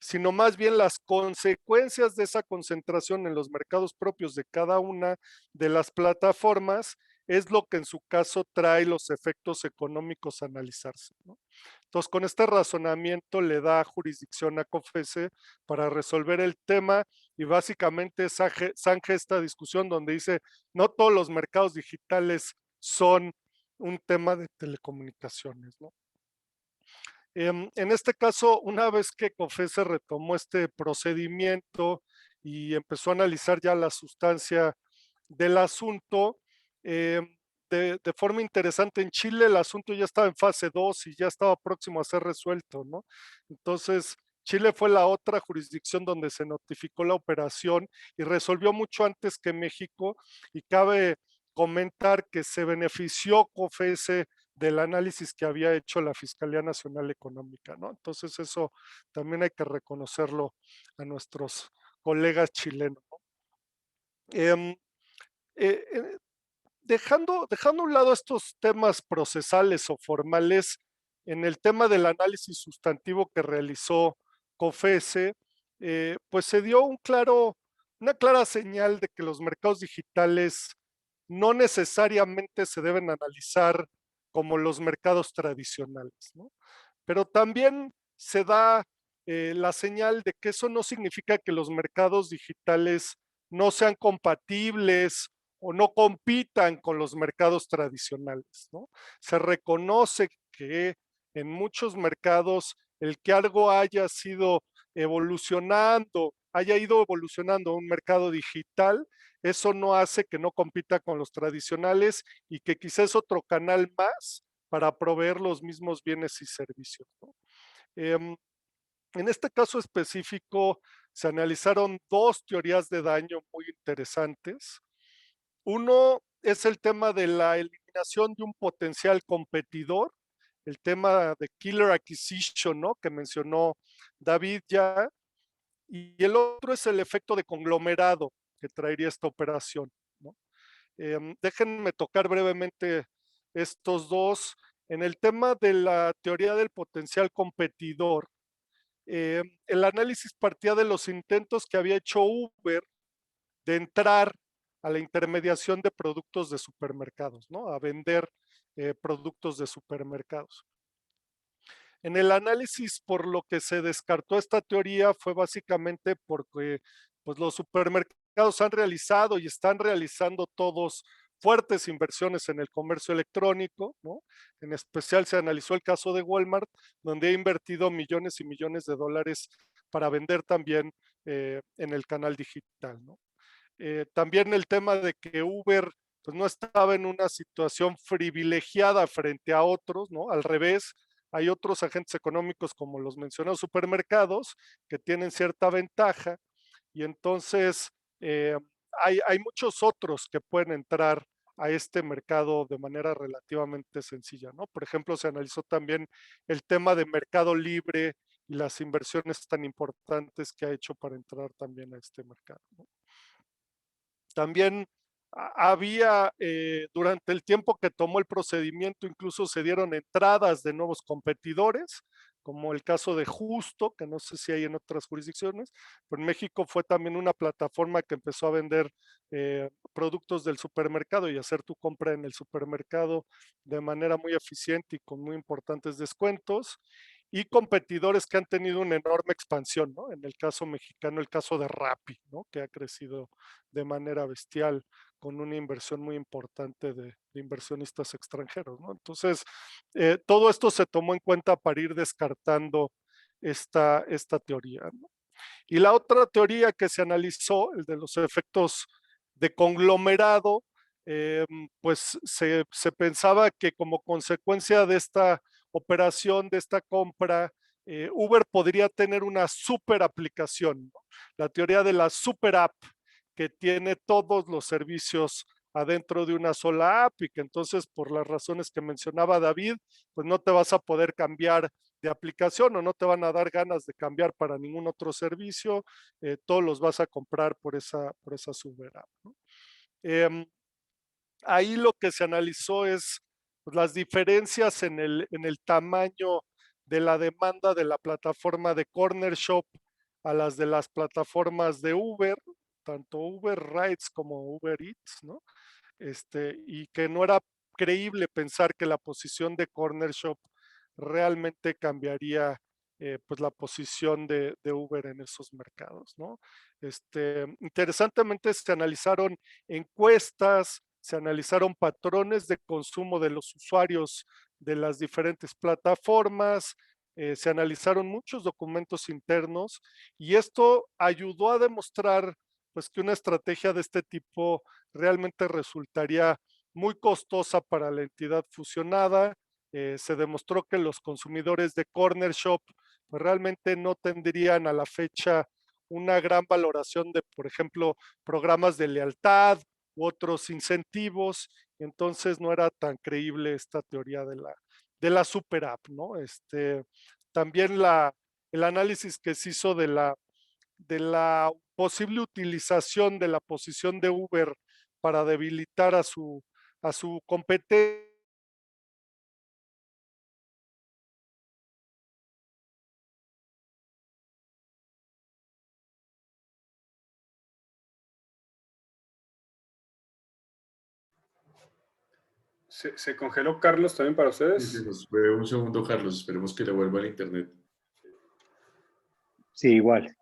sino más bien las consecuencias de esa concentración en los mercados propios de cada una de las plataformas es lo que en su caso trae los efectos económicos a analizarse, ¿no? Entonces, con este razonamiento le da jurisdicción a COFECE para resolver el tema y básicamente zanja esta discusión donde dice, no todos los mercados digitales son un tema de telecomunicaciones, ¿no? En este caso, una vez que COFECE retomó este procedimiento y empezó a analizar ya la sustancia del asunto, de forma interesante, en Chile el asunto ya estaba en fase 2 y ya estaba próximo a ser resuelto, ¿no? Entonces, Chile fue la otra jurisdicción donde se notificó la operación y resolvió mucho antes que México, y cabe comentar que se benefició COFECE del análisis que había hecho la Fiscalía Nacional Económica, ¿no? Entonces eso también hay que reconocerlo a nuestros colegas chilenos, ¿no? Eh, eh, dejando a un lado estos temas procesales o formales, en el tema del análisis sustantivo que realizó COFECE, pues se dio una clara señal de que los mercados digitales no necesariamente se deben analizar como los mercados tradicionales, ¿no? Pero también se da la señal de que eso no significa que los mercados digitales no sean compatibles o no compitan con los mercados tradicionales, ¿no? Se reconoce que en muchos mercados el que algo haya ido evolucionando a un mercado digital, eso no hace que no compita con los tradicionales y que quizás es otro canal más para proveer los mismos bienes y servicios, ¿no? En este caso específico se analizaron dos teorías de daño muy interesantes. Uno es el tema de la eliminación de un potencial competidor, el tema de killer acquisition, ¿no?, que mencionó David ya, y el otro es el efecto de conglomerado que traería esta operación, ¿no? Déjenme tocar brevemente estos dos. En el tema de la teoría del potencial competidor, el análisis partía de los intentos que había hecho Uber de entrar a la intermediación de productos de supermercados, ¿no?, a vender productos de supermercados. En el análisis, por lo que se descartó esta teoría fue básicamente porque pues, los supermercados han realizado y están realizando todos fuertes inversiones en el comercio electrónico, ¿no? En especial se analizó el caso de Walmart, donde ha invertido millones y millones de dólares para vender también en el canal digital, ¿no? También el tema de que Uber pues, no estaba en una situación privilegiada frente a otros, ¿no? Al revés, hay otros agentes económicos, como los mencionados supermercados, que tienen cierta ventaja, y entonces hay muchos otros que pueden entrar a este mercado de manera relativamente sencilla, ¿no? Por ejemplo, se analizó también el tema de Mercado Libre y las inversiones tan importantes que ha hecho para entrar también a este mercado, ¿no? También había, durante el tiempo que tomó el procedimiento, incluso se dieron entradas de nuevos competidores, como el caso de Justo, que no sé si hay en otras jurisdicciones, pero en México fue también una plataforma que empezó a vender productos del supermercado y hacer tu compra en el supermercado de manera muy eficiente y con muy importantes descuentos, y competidores que han tenido una enorme expansión, ¿no? En el caso mexicano, el caso de Rappi, ¿no?, que ha crecido de manera bestial con una inversión muy importante de inversionistas extranjeros, ¿no? Entonces, todo esto se tomó en cuenta para ir descartando esta teoría, ¿no? Y la otra teoría que se analizó, el de los efectos de conglomerado, pues se pensaba que como consecuencia de esta operación, de esta compra, Uber podría tener una super aplicación, ¿no? La teoría de la super app, que tiene todos los servicios adentro de una sola app y que entonces por las razones que mencionaba David, pues no te vas a poder cambiar de aplicación o no te van a dar ganas de cambiar para ningún otro servicio, todos los vas a comprar por esa super app, ¿no? ahí lo que se analizó es pues, las diferencias en el tamaño de la demanda de la plataforma de Corner Shop a las de las plataformas de Uber, tanto Uber Rides como Uber Eats, ¿no? Y que no era creíble pensar que la posición de Corner Shop realmente cambiaría pues la posición de Uber en esos mercados, ¿no? Interesantemente se analizaron encuestas, se analizaron patrones de consumo de los usuarios de las diferentes plataformas, se analizaron muchos documentos internos y esto ayudó a demostrar pues que una estrategia de este tipo realmente resultaría muy costosa para la entidad fusionada. Se demostró que los consumidores de Corner Shop pues, realmente no tendrían a la fecha una gran valoración de, por ejemplo, programas de lealtad u otros incentivos. Entonces no era tan creíble esta teoría de la super app, ¿no? También el análisis que se hizo de la posible utilización de la posición de Uber para debilitar a su competencia. ¿Se congeló Carlos también para Sí, ustedes? se nos fue un segundo, Carlos. Esperemos que le vuelva al internet. Sí, igual.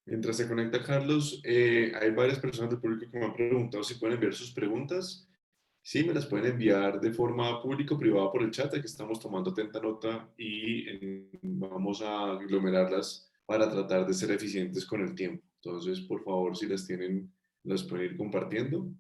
Mientras se conecta Carlos, hay varias personas del público que me han preguntado si pueden enviar sus preguntas. Sí, me las pueden enviar de forma pública o privada por el chat, aquí estamos tomando atenta nota y vamos a aglomerarlas para tratar de ser eficientes con el tiempo. Entonces, por favor, si las tienen, las pueden ir compartiendo.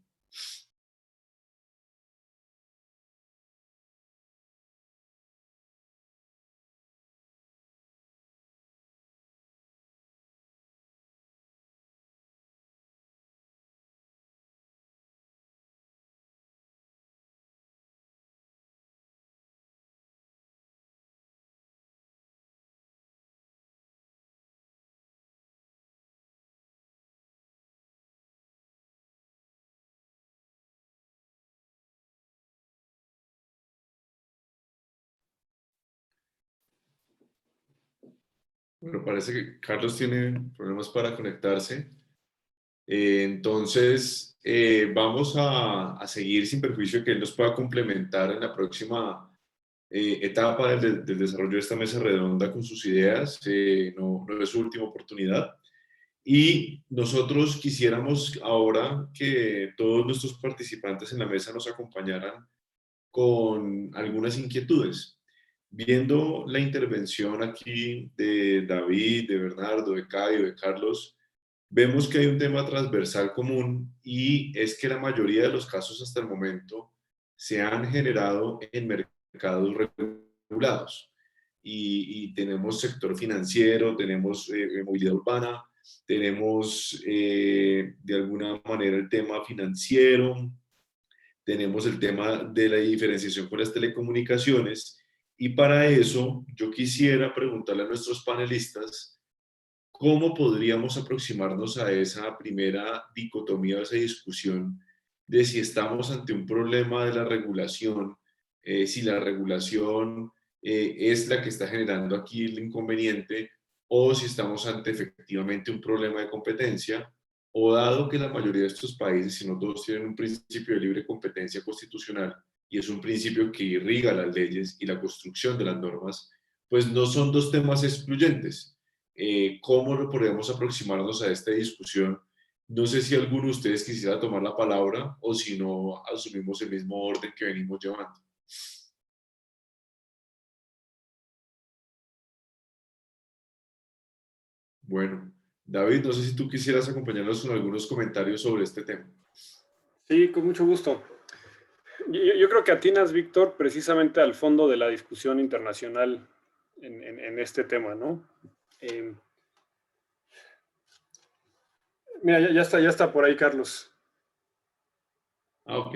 Bueno, parece que Carlos tiene problemas para conectarse. Entonces, vamos a seguir sin perjuicio de que él nos pueda complementar en la próxima etapa del desarrollo de esta mesa redonda con sus ideas. No es su última oportunidad. Y nosotros quisiéramos ahora que todos nuestros participantes en la mesa nos acompañaran con algunas inquietudes. Viendo la intervención aquí de David, de Bernardo, de Caio, de Carlos, vemos que hay un tema transversal común y es que la mayoría de los casos hasta el momento se han generado en mercados regulados. Y tenemos sector financiero, tenemos movilidad urbana, tenemos de alguna manera el tema financiero, tenemos el tema de la diferenciación con las telecomunicaciones y para eso yo quisiera preguntarle a nuestros panelistas cómo podríamos aproximarnos a esa primera dicotomía, a esa discusión de si estamos ante un problema de la regulación, si la regulación es la que está generando aquí el inconveniente, o si estamos ante efectivamente un problema de competencia, o dado que la mayoría de estos países, si no todos, tienen un principio de libre competencia constitucional, y es un principio que irriga las leyes y la construcción de las normas, pues no son dos temas excluyentes. ¿Cómo lo podemos aproximarnos a esta discusión? No sé si alguno de ustedes quisiera tomar la palabra o si no, asumimos el mismo orden que venimos llevando. Bueno, David, no sé si tú quisieras acompañarnos con algunos comentarios sobre este tema. Sí, con mucho gusto. Yo creo que atinas, Víctor, precisamente al fondo de la discusión internacional en este tema, ¿no? Mira, ya está por ahí, Carlos. Ah, ok.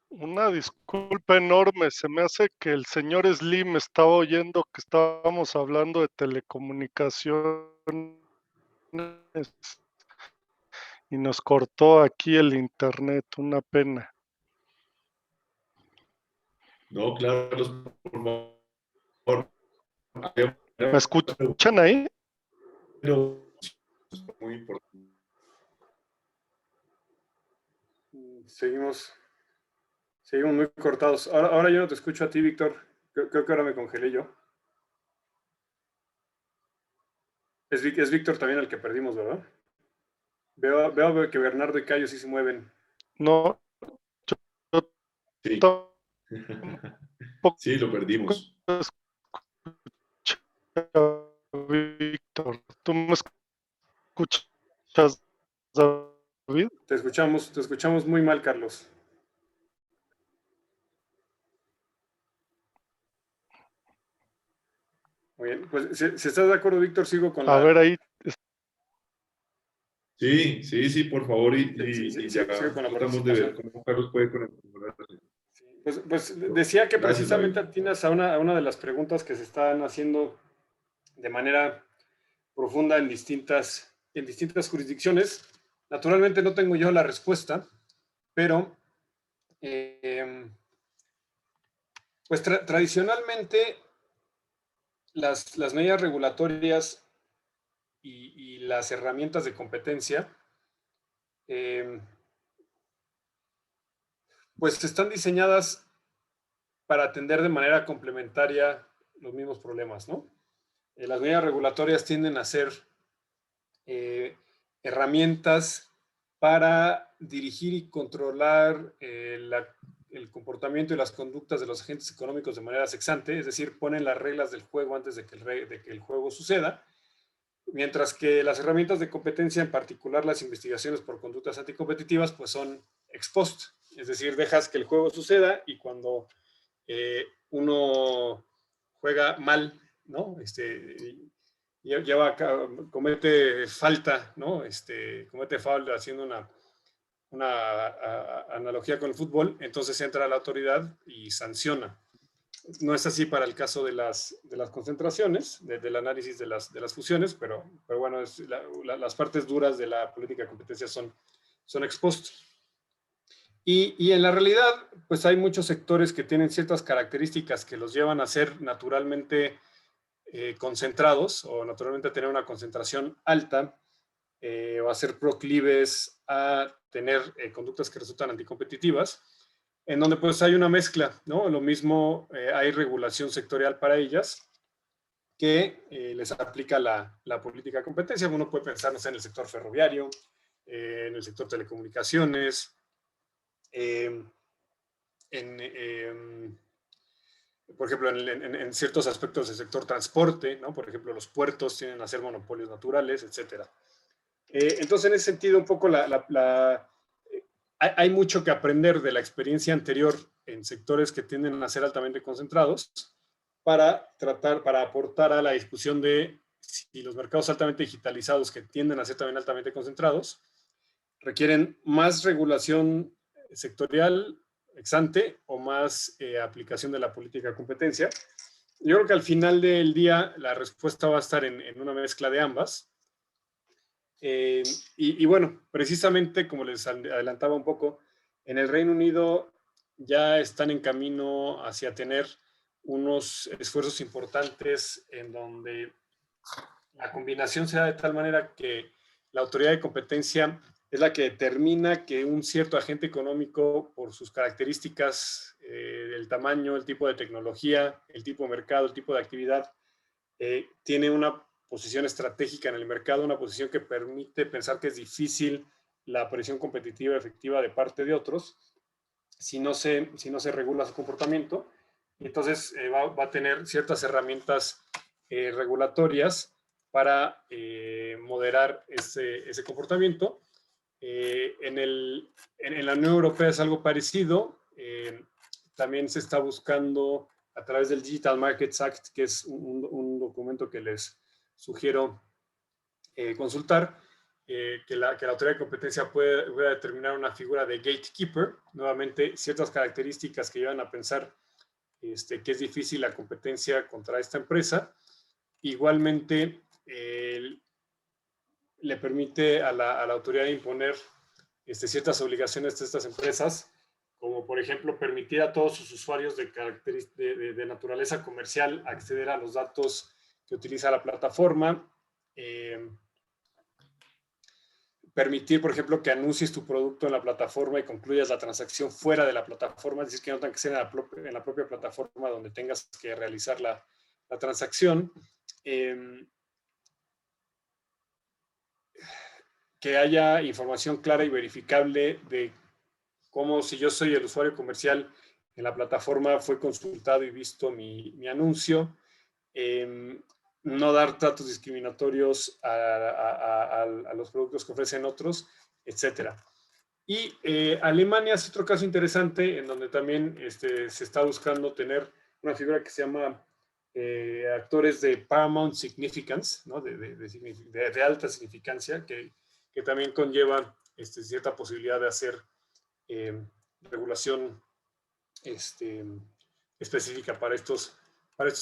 Una disculpa enorme, se me hace que el señor Slim estaba oyendo que estábamos hablando de telecomunicaciones y nos cortó aquí el internet, una pena. No, claro, Carlos, por favor. ¿Me escuchan ahí? Pero es muy importante. Seguimos muy cortados. Ahora yo no te escucho a ti, Víctor. Creo que ahora me congelé yo. Es Víctor también el que perdimos, ¿verdad? Veo que Bernardo y Cayo sí se mueven. No, yo Sí. tampoco Sí, lo perdimos. escucho a Víctor. ¿Tú me escuchas, David? Te escuchamos muy mal, Carlos. Muy bien, pues si estás de acuerdo, Víctor, sigo con A ver ahí. Sí, por favor, Sí, y ya sigo con la tratamos de ver participación. cómo Carlos puede conectar. Pues decía que Gracias, precisamente David. atinas a una de las preguntas que se están haciendo de manera profunda en distintas jurisdicciones. Naturalmente no tengo yo la respuesta, pero pues tradicionalmente las medidas regulatorias y las herramientas de competencia pues están diseñadas para atender de manera complementaria los mismos problemas, ¿no? Las medidas regulatorias tienden a ser herramientas para dirigir y controlar el comportamiento y las conductas de los agentes económicos de manera ex ante, es decir, ponen las reglas del juego antes de que el juego suceda, mientras que las herramientas de competencia, en particular las investigaciones por conductas anticompetitivas, pues son ex post, es decir, dejas que el juego suceda y cuando uno juega mal, ¿no? Comete falta, ¿no? Comete falta haciendo una analogía con el fútbol, entonces entra la autoridad y sanciona. No es así para el caso de las concentraciones, del análisis de las fusiones, pero bueno, las partes duras de la política de competencia son ex post. Y en la realidad, pues hay muchos sectores que tienen ciertas características que los llevan a ser naturalmente concentrados o naturalmente a tener una concentración alta o a ser proclives a tener conductas que resultan anticompetitivas, en donde pues hay una mezcla, ¿no? Lo mismo hay regulación sectorial para ellas que les aplica la política de competencia. Uno puede pensar, no sé, en el sector ferroviario, en el sector telecomunicaciones, por ejemplo, en ciertos aspectos del sector transporte, ¿no? Por ejemplo, los puertos tienden a ser monopolios naturales, etcétera. Entonces, en ese sentido, un poco hay mucho que aprender de la experiencia anterior en sectores que tienden a ser altamente concentrados para aportar a la discusión de si los mercados altamente digitalizados que tienden a ser también altamente concentrados requieren más regulación sectorial ex ante o más aplicación de la política de competencia. Yo creo que al final del día la respuesta va a estar en una mezcla de ambas. Y bueno, precisamente como les adelantaba un poco, en el Reino Unido ya están en camino hacia tener unos esfuerzos importantes en donde la combinación se da de tal manera que la autoridad de competencia es la que determina que un cierto agente económico, por sus características, el tamaño, el tipo de tecnología, el tipo de mercado, el tipo de actividad, tiene una posición estratégica en el mercado, una posición que permite pensar que es difícil la aparición competitiva efectiva de parte de otros si no se regula su comportamiento. Entonces va a tener ciertas herramientas regulatorias para moderar ese comportamiento. En la Unión Europea es algo parecido. También se está buscando a través del Digital Markets Act, que es un documento que les sugiero consultar, que la autoridad de competencia pueda determinar una figura de gatekeeper, nuevamente ciertas características que llevan a pensar que es difícil la competencia contra esta empresa. Igualmente, le permite a la autoridad imponer ciertas obligaciones de estas empresas, como por ejemplo permitir a todos sus usuarios de naturaleza comercial acceder a los datos que utiliza la plataforma, permitir, por ejemplo, que anuncies tu producto en la plataforma y concluyas la transacción fuera de la plataforma, es decir, que no tenga que ser en la propia plataforma donde tengas que realizar la transacción. Que haya información clara y verificable de cómo, si yo soy el usuario comercial en la plataforma, fue consultado y visto mi anuncio. No dar tratos discriminatorios a los productos que ofrecen otros, etc. Y Alemania es otro caso interesante en donde también se está buscando tener una figura que se llama actores de paramount significance, ¿no? de alta significancia, que también conlleva cierta posibilidad de hacer regulación específica para estos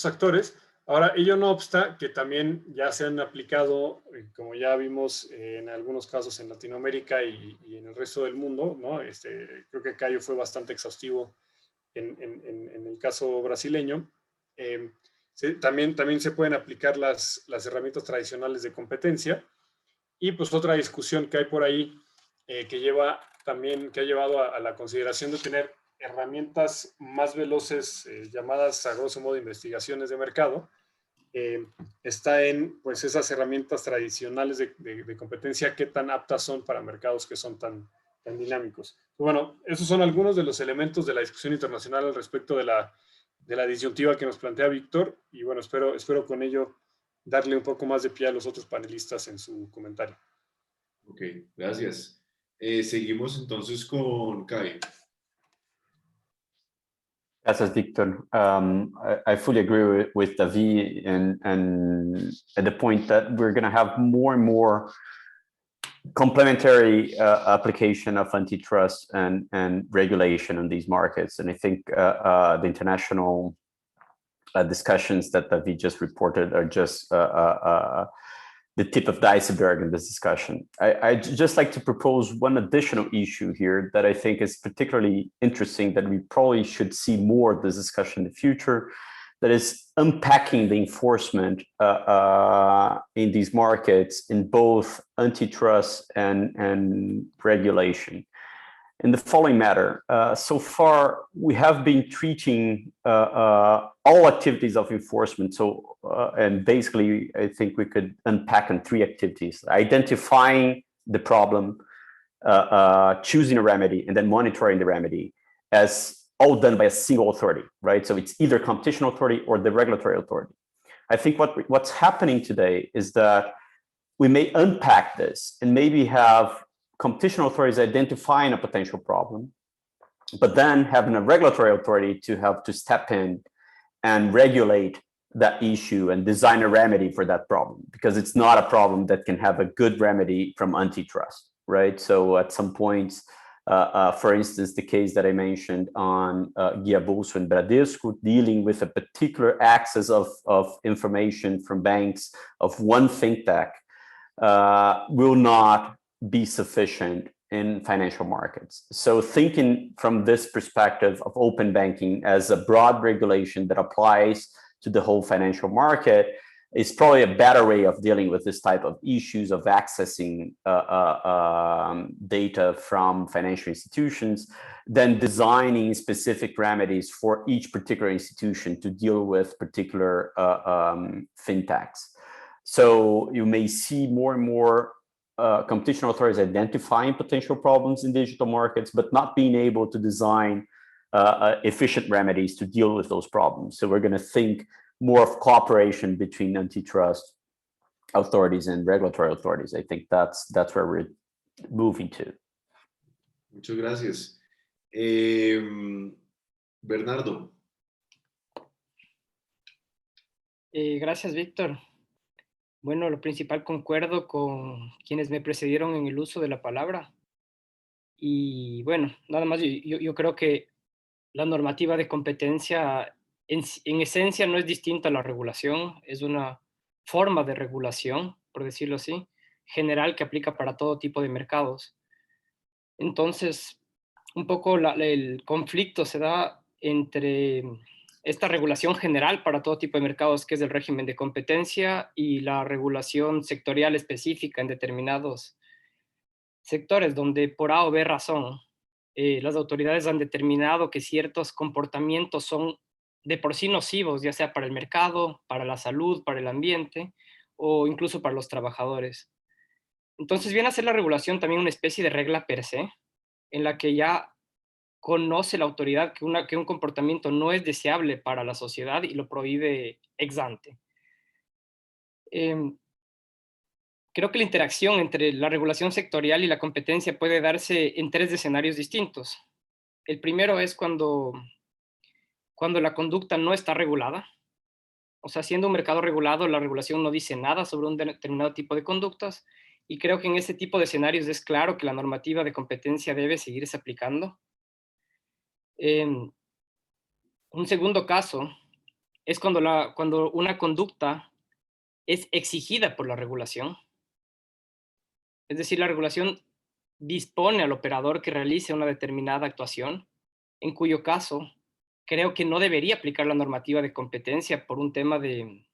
actores. Ahora, ello no obsta que también ya se han aplicado, como ya vimos en algunos casos en Latinoamérica y en el resto del mundo, ¿no? Creo que Cayo fue bastante exhaustivo en el caso brasileño. También se pueden aplicar las herramientas tradicionales de competencia. Y pues otra discusión que hay por ahí que ha llevado a la consideración de tener herramientas más veloces, llamadas a grosso modo investigaciones de mercado, está en pues esas herramientas tradicionales de competencia, qué tan aptas son para mercados que son tan dinámicos. Bueno, esos son algunos de los elementos de la discusión internacional al respecto de la disyuntiva que nos plantea Víctor, y bueno, espero con ello darle un poco más de pie a los otros panelistas en su comentario. Ok, gracias. Seguimos entonces con Kai. Gracias, Victor. I fully agree with David and at the point that we're going to have more and more complementary application of antitrust and regulation on these markets. And I think the international discussions that David just reported are just the tip of the iceberg in this discussion. I'd just like to propose one additional issue here that I think is particularly interesting, that we probably should see more of this discussion in the future, that is unpacking the enforcement in these markets in both antitrust and regulation. In the following matter, so far we have been treating all activities of enforcement. So, and basically, I think we could unpack in 3 activities: identifying the problem, choosing a remedy, and then monitoring the remedy, as all done by a single authority, right? So it's either competition authority or the regulatory authority. I think what's happening today is that we may unpack this and maybe have competition authorities identifying a potential problem, but then having a regulatory authority to have to step in and regulate that issue and design a remedy for that problem, because it's not a problem that can have a good remedy from antitrust, right? So at some points, for instance, the case that I mentioned on Guia Bolso and Bradesco, dealing with a particular access of information from banks of one fintech, will not be sufficient in financial markets. So thinking from this perspective of open banking as a broad regulation that applies to the whole financial market is probably a better way of dealing with this type of issues of accessing data from financial institutions than designing specific remedies for each particular institution to deal with particular fintechs. So you may see more and more competition authorities identifying potential problems in digital markets, but not being able to design efficient remedies to deal with those problems. So we're going to think more of cooperation between antitrust authorities and regulatory authorities. I think that's where we're moving to. Muchas gracias. Bernardo. Gracias, Víctor. Bueno, lo principal, concuerdo con quienes me precedieron en el uso de la palabra. Y bueno, nada más, yo creo que la normativa de competencia en esencia no es distinta a la regulación, es una forma de regulación, por decirlo así, general que aplica para todo tipo de mercados. Entonces, un poco el conflicto se da entre esta regulación general para todo tipo de mercados, que es el régimen de competencia, y la regulación sectorial específica en determinados sectores, donde por A o B razón, las autoridades han determinado que ciertos comportamientos son de por sí nocivos, ya sea para el mercado, para la salud, para el ambiente, o incluso para los trabajadores. Entonces viene a ser la regulación también una especie de regla per se, en la que ya conoce la autoridad que un comportamiento no es deseable para la sociedad y lo prohíbe ex ante. Creo que la interacción entre la regulación sectorial y la competencia puede darse en tres escenarios distintos. El primero es cuando la conducta no está regulada. O sea, siendo un mercado regulado, la regulación no dice nada sobre un determinado tipo de conductas, y creo que en ese tipo de escenarios es claro que la normativa de competencia debe seguirse aplicando. Un segundo caso es cuando una conducta es exigida por la regulación. Es decir, la regulación dispone al operador que realice una determinada actuación, en cuyo caso creo que no debería aplicar la normativa de competencia por un tema de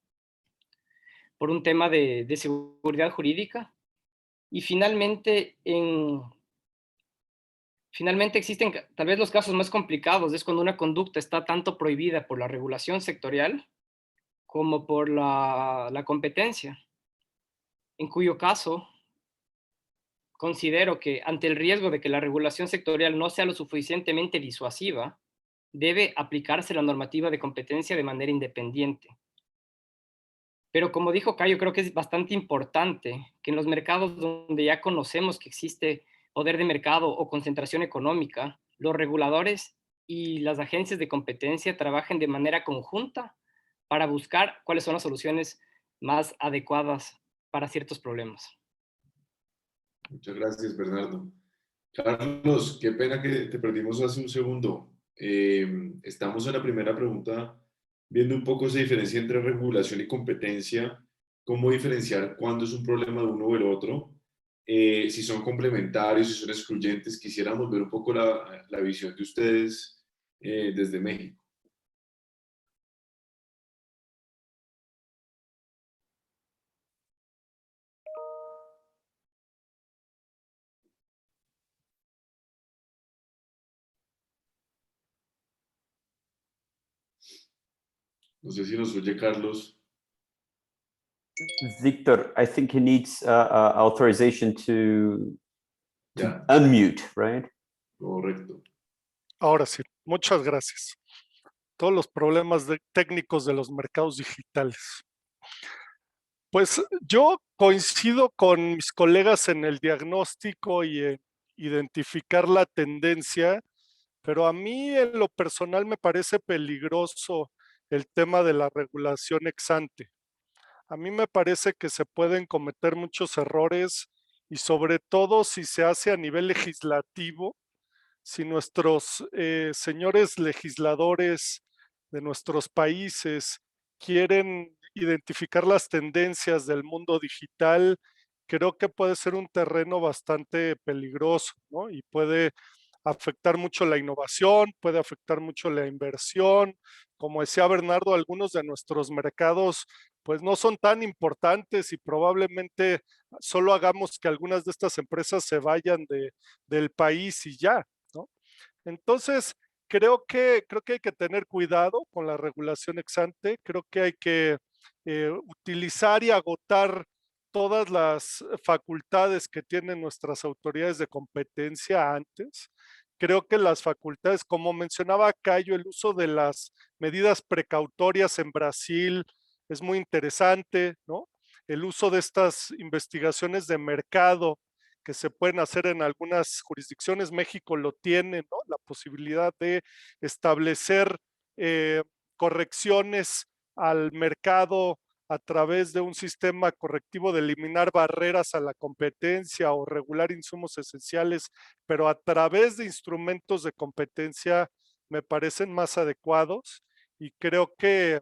seguridad jurídica. Y finalmente existen tal vez los casos más complicados, es cuando una conducta está tanto prohibida por la regulación sectorial como por la competencia, en cuyo caso considero que ante el riesgo de que la regulación sectorial no sea lo suficientemente disuasiva, debe aplicarse la normativa de competencia de manera independiente. Pero como dijo Cayo, creo que es bastante importante que en los mercados donde ya conocemos que existe poder de mercado o concentración económica, los reguladores y las agencias de competencia trabajen de manera conjunta para buscar cuáles son las soluciones más adecuadas para ciertos problemas. Muchas gracias, Bernardo. Carlos, qué pena que te perdimos hace un segundo. Estamos en la primera pregunta viendo un poco esa diferencia entre regulación y competencia, cómo diferenciar cuándo es un problema de uno o el otro, si son complementarios, si son excluyentes. Quisiéramos ver un poco la visión de ustedes desde México. No sé si nos oye Carlos. Victor, I think he needs authorization to Ya, unmute, right? correcto. Ahora sí, muchas gracias. Todos los problemas técnicos de los mercados digitales. Pues yo coincido con mis colegas en el diagnóstico y en identificar la tendencia, pero a mí en lo personal me parece peligroso el tema de la regulación ex ante. A mí me parece que se pueden cometer muchos errores y sobre todo si se hace a nivel legislativo, si nuestros señores legisladores de nuestros países quieren identificar las tendencias del mundo digital, creo que puede ser un terreno bastante peligroso, ¿no? Y puede afectar mucho la innovación, puede afectar mucho la inversión. Como decía Bernardo, algunos de nuestros mercados pues no son tan importantes y probablemente solo hagamos que algunas de estas empresas se vayan del país y ya, ¿no? Entonces, creo que hay que tener cuidado con la regulación ex ante, creo que hay que utilizar y agotar todas las facultades que tienen nuestras autoridades de competencia antes. Creo que las facultades, como mencionaba Cayo, el uso de las medidas precautorias en Brasil es muy interesante, ¿no? El uso de estas investigaciones de mercado que se pueden hacer en algunas jurisdicciones, México lo tiene, ¿no? La posibilidad de establecer correcciones al mercado a través de un sistema correctivo de eliminar barreras a la competencia o regular insumos esenciales, pero a través de instrumentos de competencia me parecen más adecuados y creo que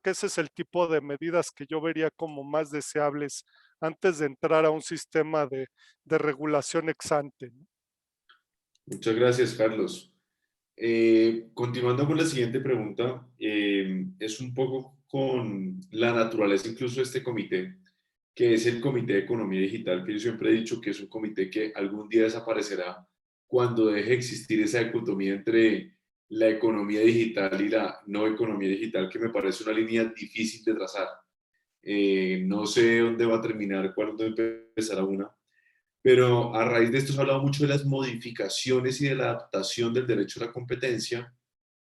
ese es el tipo de medidas que yo vería como más deseables antes de entrar a un sistema de regulación ex ante, ¿no? Muchas gracias, Carlos. Continuando con la siguiente pregunta, es un poco con la naturaleza incluso de este comité, que es el Comité de Economía Digital, que yo siempre he dicho que es un comité que algún día desaparecerá cuando deje de existir esa dicotomía entre la economía digital y la no economía digital, que me parece una línea difícil de trazar. No sé dónde va a terminar, cuándo empezará una, pero a raíz de esto se ha hablado mucho de las modificaciones y de la adaptación del derecho a la competencia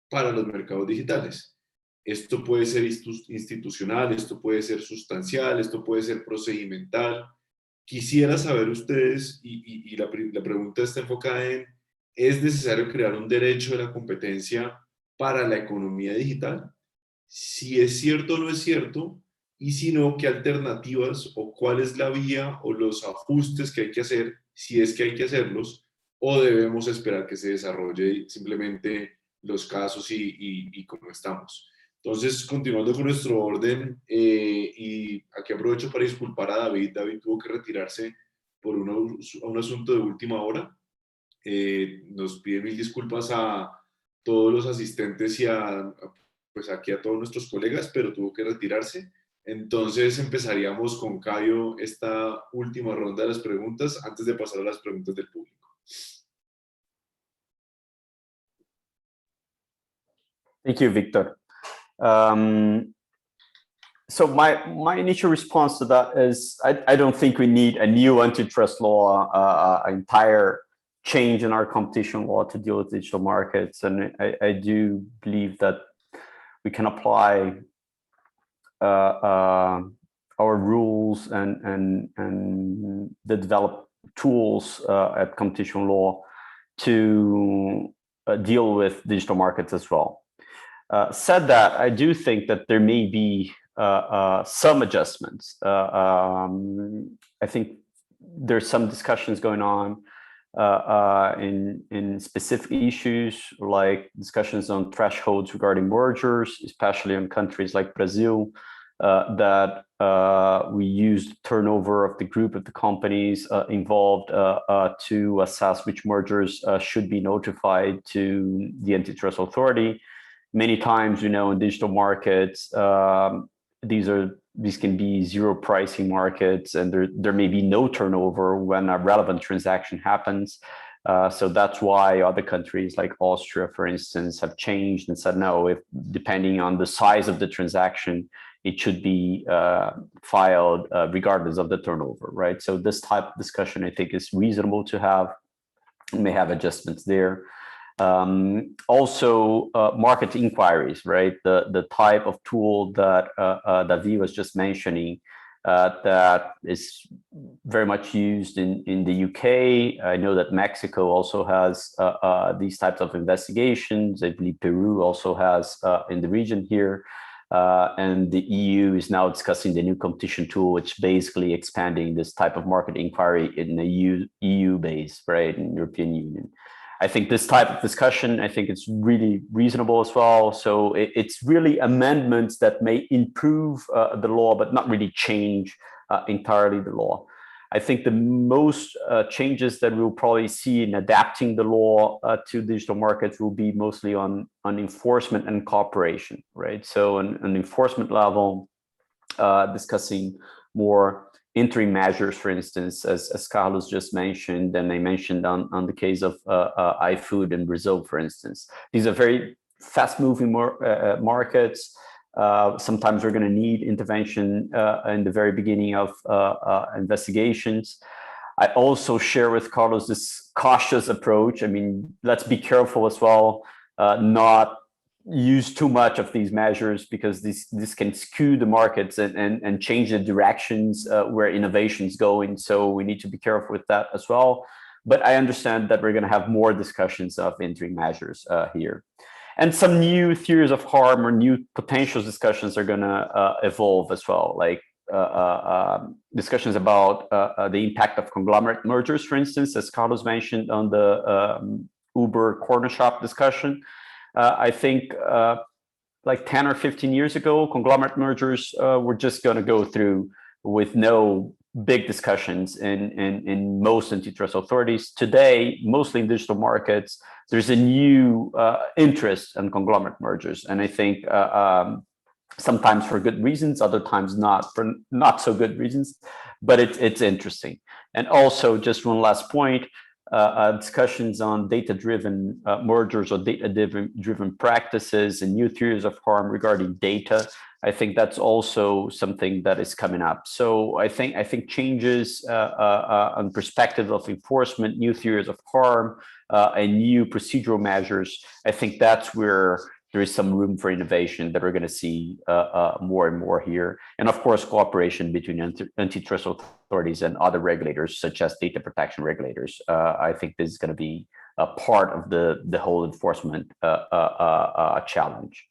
para los mercados digitales. Esto puede ser institucional, esto puede ser sustancial, esto puede ser procedimental. Quisiera saber ustedes, y la pregunta está enfocada en, ¿es necesario crear un derecho de la competencia para la economía digital? Si es cierto o no es cierto, y si no, qué alternativas o cuál es la vía o los ajustes que hay que hacer, si es que hay que hacerlos, o debemos esperar que se desarrolle simplemente los casos y cómo estamos. Entonces, continuando con nuestro orden, y aquí aprovecho para disculpar a David. David tuvo que retirarse por un asunto de última hora. Nos pide mil disculpas a todos los asistentes y pues aquí a todos nuestros colegas, pero tuvo que retirarse. Entonces empezaríamos con Cayo esta última ronda de las preguntas antes de pasar a las preguntas del público. Thank you, Victor. So my initial response to that is I don't think we need a new antitrust law, an entire change in our competition law to deal with digital markets. And I do believe that we can apply our rules and the developed tools at competition law to deal with digital markets as well. Said that, I do think that there may be some adjustments. I think there's some discussions going on in specific issues, like discussions on thresholds regarding mergers, especially in countries like Brazil, that we use turnover of the group of the companies involved to assess which mergers should be notified to the antitrust authority. Many times, you know, in digital markets, these can be zero pricing markets, and there may be no turnover when a relevant transaction happens. So that's why other countries like Austria, for instance, have changed and said, no, if depending on the size of the transaction, it should be filed regardless of the turnover, right? So this type of discussion, I think, is reasonable to have. We may have adjustments there. Also, market inquiries, right? The type of tool that David was just mentioning that is very much used in the UK. I know that Mexico also has these types of investigations. I believe Peru also has in the region here. And the EU is now discussing the new competition tool, which basically expanding this type of market inquiry in the EU base, right, in European Union. I think this type of discussion, I think it's really reasonable as well. So it's really amendments that may improve the law, but not really change entirely the law. I think the most changes that we'll probably see in adapting the law to digital markets will be mostly on enforcement and cooperation, right? So on an enforcement level, discussing more interim measures, for instance, as Carlos just mentioned, and I mentioned on the case of iFood in Brazil, for instance. These are very fast-moving markets. Sometimes we're going to need intervention in the very beginning of investigations. I also share with Carlos this cautious approach. I mean, let's be careful as well, not use too much of these measures, because this can skew the markets and change the directions where innovation's going. So we need to be careful with that as well. But I understand that we're going to have more discussions of interim measures here. And some new theories of harm or new potential discussions are going to evolve as well, like discussions about the impact of conglomerate mergers, for instance, as Carlos mentioned on the Uber corner shop discussion. I think like 10 or 15 years ago, conglomerate mergers were just going to go through with no big discussions in most antitrust authorities. Today, mostly in digital markets, there's a new interest in conglomerate mergers. And I think sometimes for good reasons, other times not for not so good reasons, but it's interesting. And also, just one last point, discussions on data-driven mergers or data-driven practices and new theories of harm regarding data. I think that's also something that is coming up. So I think changes on perspective of enforcement, new theories of harm, and new procedural measures. I think that's where there is some room for innovation that we're going to see more and more here. And of course, cooperation between antitrust authorities and other regulators, such as data protection regulators. I think this is going to be a part of the whole enforcement challenge.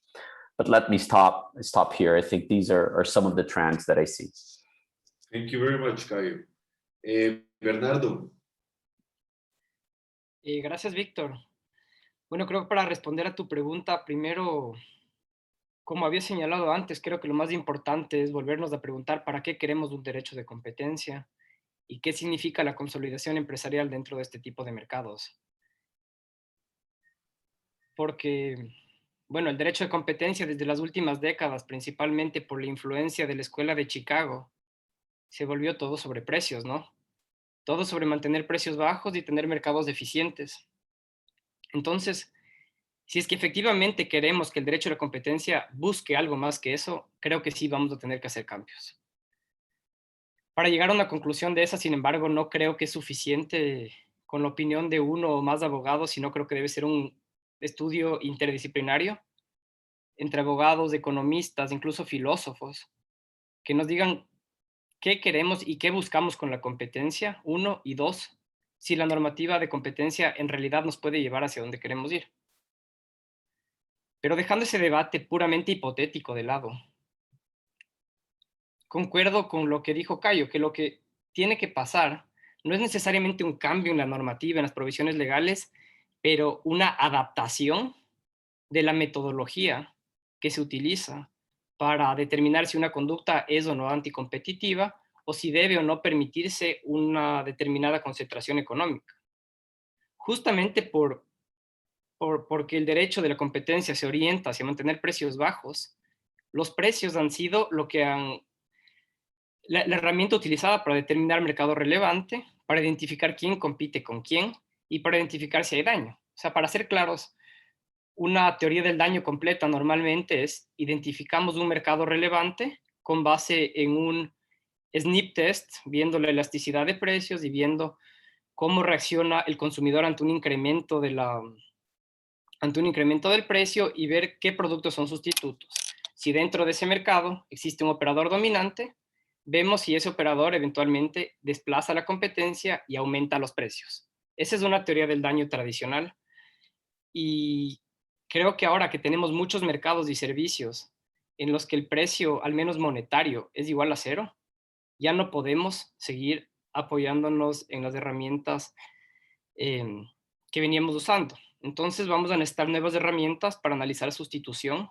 But let me stop here. I think these are some of the trends that I see. Thank you very much, Caio. Bernardo. Gracias, Víctor. Bueno, creo que para responder a tu pregunta, primero, como había señalado antes, creo que lo más importante es volvernos a preguntar para qué queremos un derecho de competencia y qué significa la consolidación empresarial dentro de este tipo de mercados. Porque, bueno, el derecho de competencia desde las últimas décadas, principalmente por la influencia de la Escuela de Chicago, se volvió todo sobre precios, ¿no? Todo sobre mantener precios bajos y tener mercados eficientes. Entonces, si es que efectivamente queremos que el derecho de la competencia busque algo más que eso, creo que sí vamos a tener que hacer cambios. Para llegar a una conclusión de esa, sin embargo, no creo que es suficiente con la opinión de uno o más abogados, sino creo que debe ser un estudio interdisciplinario entre abogados, economistas, incluso filósofos, que nos digan qué queremos y qué buscamos con la competencia, uno, y dos, si la normativa de competencia en realidad nos puede llevar hacia donde queremos ir. Pero dejando ese debate puramente hipotético de lado, concuerdo con lo que dijo Caio, que lo que tiene que pasar no es necesariamente un cambio en la normativa, en las provisiones legales, pero una adaptación de la metodología que se utiliza para determinar si una conducta es o no anticompetitiva o si debe o no permitirse una determinada concentración económica. Justamente porque el derecho de la competencia se orienta hacia mantener precios bajos, los precios han sido lo que la herramienta utilizada para determinar mercado relevante, para identificar quién compite con quién y para identificar si hay daño. O sea, para ser claros, una teoría del daño completa normalmente es identificamos un mercado relevante con base en un SNP test, viendo la elasticidad de precios y viendo cómo reacciona el consumidor ante un incremento del precio y ver qué productos son sustitutos. Si dentro de ese mercado existe un operador dominante, vemos si ese operador eventualmente desplaza la competencia y aumenta los precios. Esa es una teoría del daño tradicional y creo que ahora que tenemos muchos mercados y servicios en los que el precio, al menos monetario, es igual a cero, ya no podemos seguir apoyándonos en las herramientas que veníamos usando. Entonces vamos a necesitar nuevas herramientas para analizar sustitución,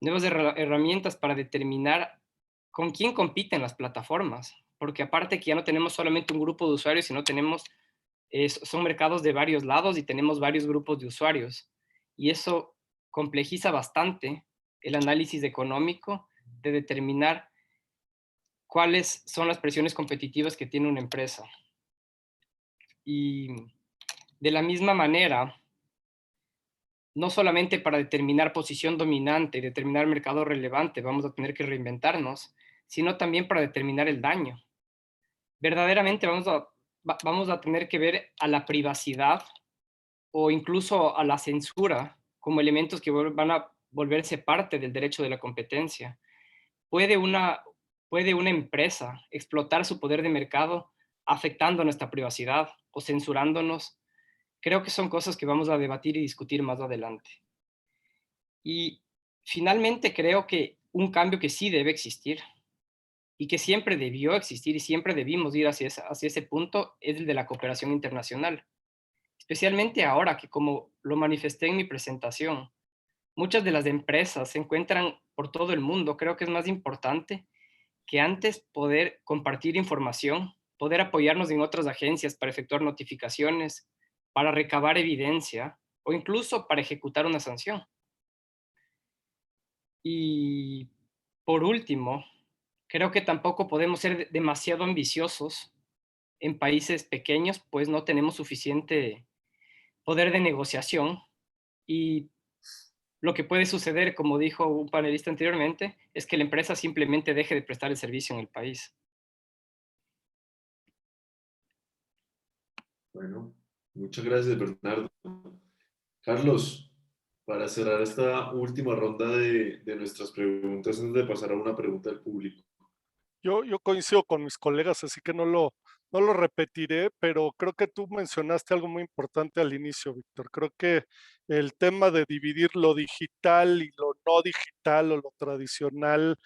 nuevas herramientas para determinar con quién compiten las plataformas, porque aparte que ya no tenemos solamente un grupo de usuarios, sino tenemos, son mercados de varios lados y tenemos varios grupos de usuarios. Y eso complejiza bastante el análisis económico de determinar cuáles son las presiones competitivas que tiene una empresa. Y de la misma manera, no solamente para determinar posición dominante y determinar mercado relevante vamos a tener que reinventarnos, sino también para determinar el daño. Verdaderamente vamos a tener que ver a la privacidad o incluso a la censura como elementos que van a volverse parte del derecho de la competencia. ¿Puede una empresa explotar su poder de mercado afectando nuestra privacidad o censurándonos? Creo que son cosas que vamos a debatir y discutir más adelante. Y finalmente creo que un cambio que sí debe existir y que siempre debió existir y siempre debimos ir hacia ese punto es el de la cooperación internacional. Especialmente ahora que, como lo manifesté en mi presentación, muchas de las empresas se encuentran por todo el mundo. Creo que es más importante que antes poder compartir información, poder apoyarnos en otras agencias para efectuar notificaciones, para recabar evidencia o incluso para ejecutar una sanción. Y por último, creo que tampoco podemos ser demasiado ambiciosos en países pequeños, pues no tenemos suficiente poder de negociación y lo que puede suceder, como dijo un panelista anteriormente, es que la empresa simplemente deje de prestar el servicio en el país. Bueno, muchas gracias, Bernardo. Carlos, para cerrar esta última ronda de nuestras preguntas, antes de pasar a una pregunta del público. Yo coincido con mis colegas, así que no lo repetiré, pero creo que tú mencionaste algo muy importante al inicio, Víctor. Creo que el tema de dividir lo digital y lo no digital o lo tradicional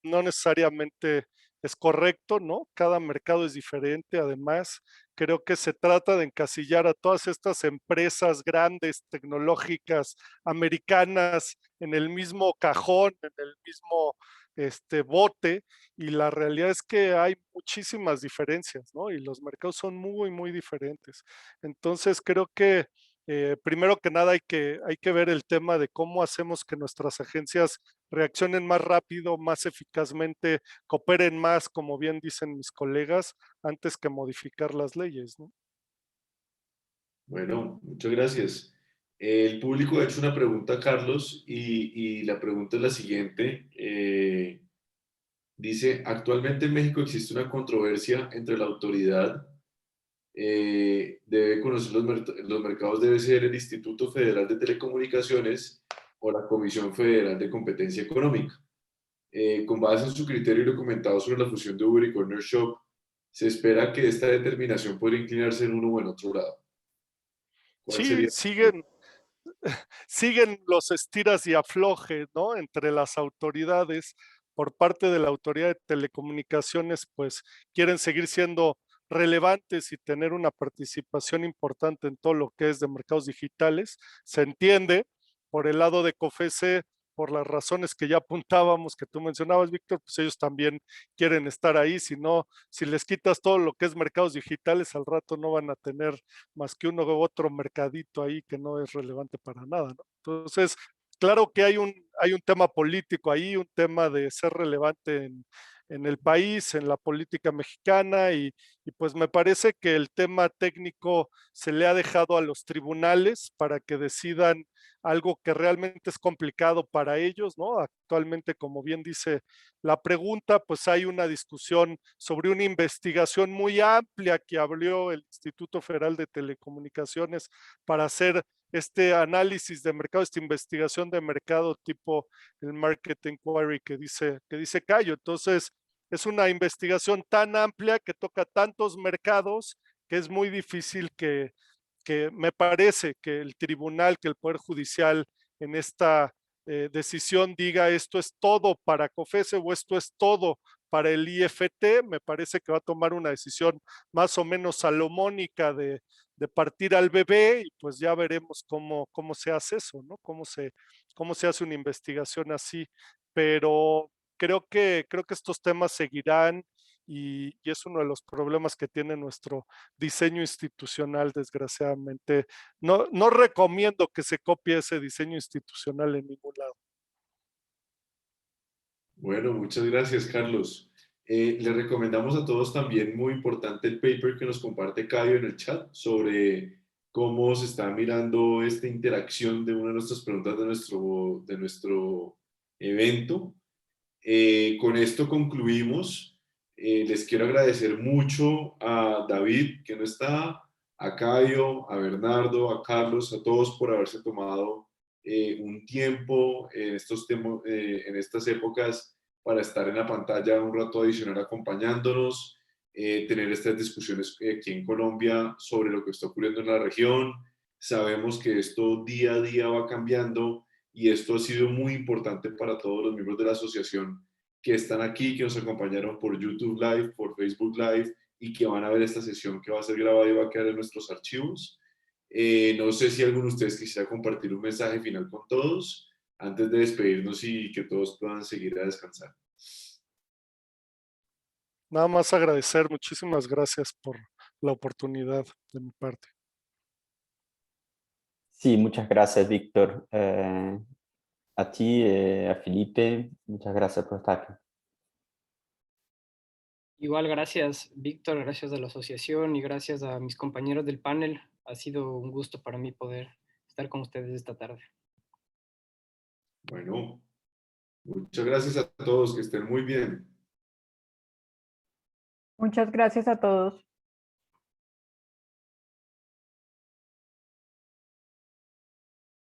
no necesariamente es correcto, ¿no? Cada mercado es diferente. Además, creo que se trata de encasillar a todas estas empresas grandes, tecnológicas, americanas, en el mismo cajón, en el mismo bote, y la realidad es que hay muchísimas diferencias, ¿no? Y los mercados son muy, muy diferentes. Entonces, creo que primero que nada hay que ver el tema de cómo hacemos que nuestras agencias reaccionen más rápido, más eficazmente, cooperen más, como bien dicen mis colegas, antes que modificar las leyes, ¿no? Bueno, muchas gracias. El público ha hecho una pregunta a Carlos y la pregunta es la siguiente. Dice, actualmente en México existe una controversia entre la autoridad, debe conocer los mercados, debe ser el Instituto Federal de Telecomunicaciones o la Comisión Federal de Competencia Económica. Con base en su criterio y lo comentado sobre la fusión de Uber y Corner Shop, se espera que esta determinación pueda inclinarse en uno o en otro lado. ¿Cuál Sí, sería? siguen los estiras y aflojes, ¿no? Entre las autoridades. Por parte de la Autoridad de Telecomunicaciones, pues quieren seguir siendo relevantes y tener una participación importante en todo lo que es de mercados digitales. Se entiende. Por el lado de COFECE, por las razones que ya apuntábamos, que tú mencionabas, Víctor, pues ellos también quieren estar ahí. Si no, si les quitas todo lo que es mercados digitales, al rato no van a tener más que uno u otro mercadito ahí que no es relevante para nada, ¿no? Entonces, claro que hay un tema político ahí, un tema de ser relevante en el país, en la política mexicana, y pues me parece que el tema técnico se le ha dejado a los tribunales para que decidan algo que realmente es complicado para ellos, ¿no? Actualmente, como bien dice la pregunta, pues hay una discusión sobre una investigación muy amplia que abrió el Instituto Federal de Telecomunicaciones para hacer este análisis de mercado, esta investigación de mercado tipo el Market Inquiry que dice Cayo. Entonces, es una investigación tan amplia que toca tantos mercados que es muy difícil que me parece que el tribunal, que el Poder Judicial en esta decisión diga esto es todo para COFECE o esto es todo para el IFT. Me parece que va a tomar una decisión más o menos salomónica de partir al bebé, y pues ya veremos cómo se hace eso, ¿no? Cómo se hace una investigación así. Pero creo que estos temas seguirán, y es uno de los problemas que tiene nuestro diseño institucional, desgraciadamente. No recomiendo que se copie ese diseño institucional en ningún lado. Bueno, muchas gracias, Carlos. Le recomendamos a todos también, muy importante, el paper que nos comparte Caio en el chat sobre cómo se está mirando esta interacción de una de nuestras preguntas de nuestro evento. Con esto concluimos. Les quiero agradecer mucho a David, que no está, a Caio, a Bernardo, a Carlos, a todos por haberse tomado un tiempo en estas épocas para estar en la pantalla un rato adicional acompañándonos, tener estas discusiones aquí en Colombia sobre lo que está ocurriendo en la región. Sabemos que esto día a día va cambiando y esto ha sido muy importante para todos los miembros de la asociación que están aquí, que nos acompañaron por YouTube Live, por Facebook Live y que van a ver esta sesión que va a ser grabada y va a quedar en nuestros archivos. No sé si alguno de ustedes quisiera compartir un mensaje final con todos antes de despedirnos y que todos puedan seguir a descansar. Nada más agradecer, muchísimas gracias por la oportunidad de mi parte. Sí, muchas gracias, Víctor. A ti, a Felipe, muchas gracias por estar aquí. Igual, gracias, Víctor, gracias a la asociación y gracias a mis compañeros del panel. Ha sido un gusto para mí poder estar con ustedes esta tarde. Bueno, muchas gracias a todos, que estén muy bien. Muchas gracias a todos.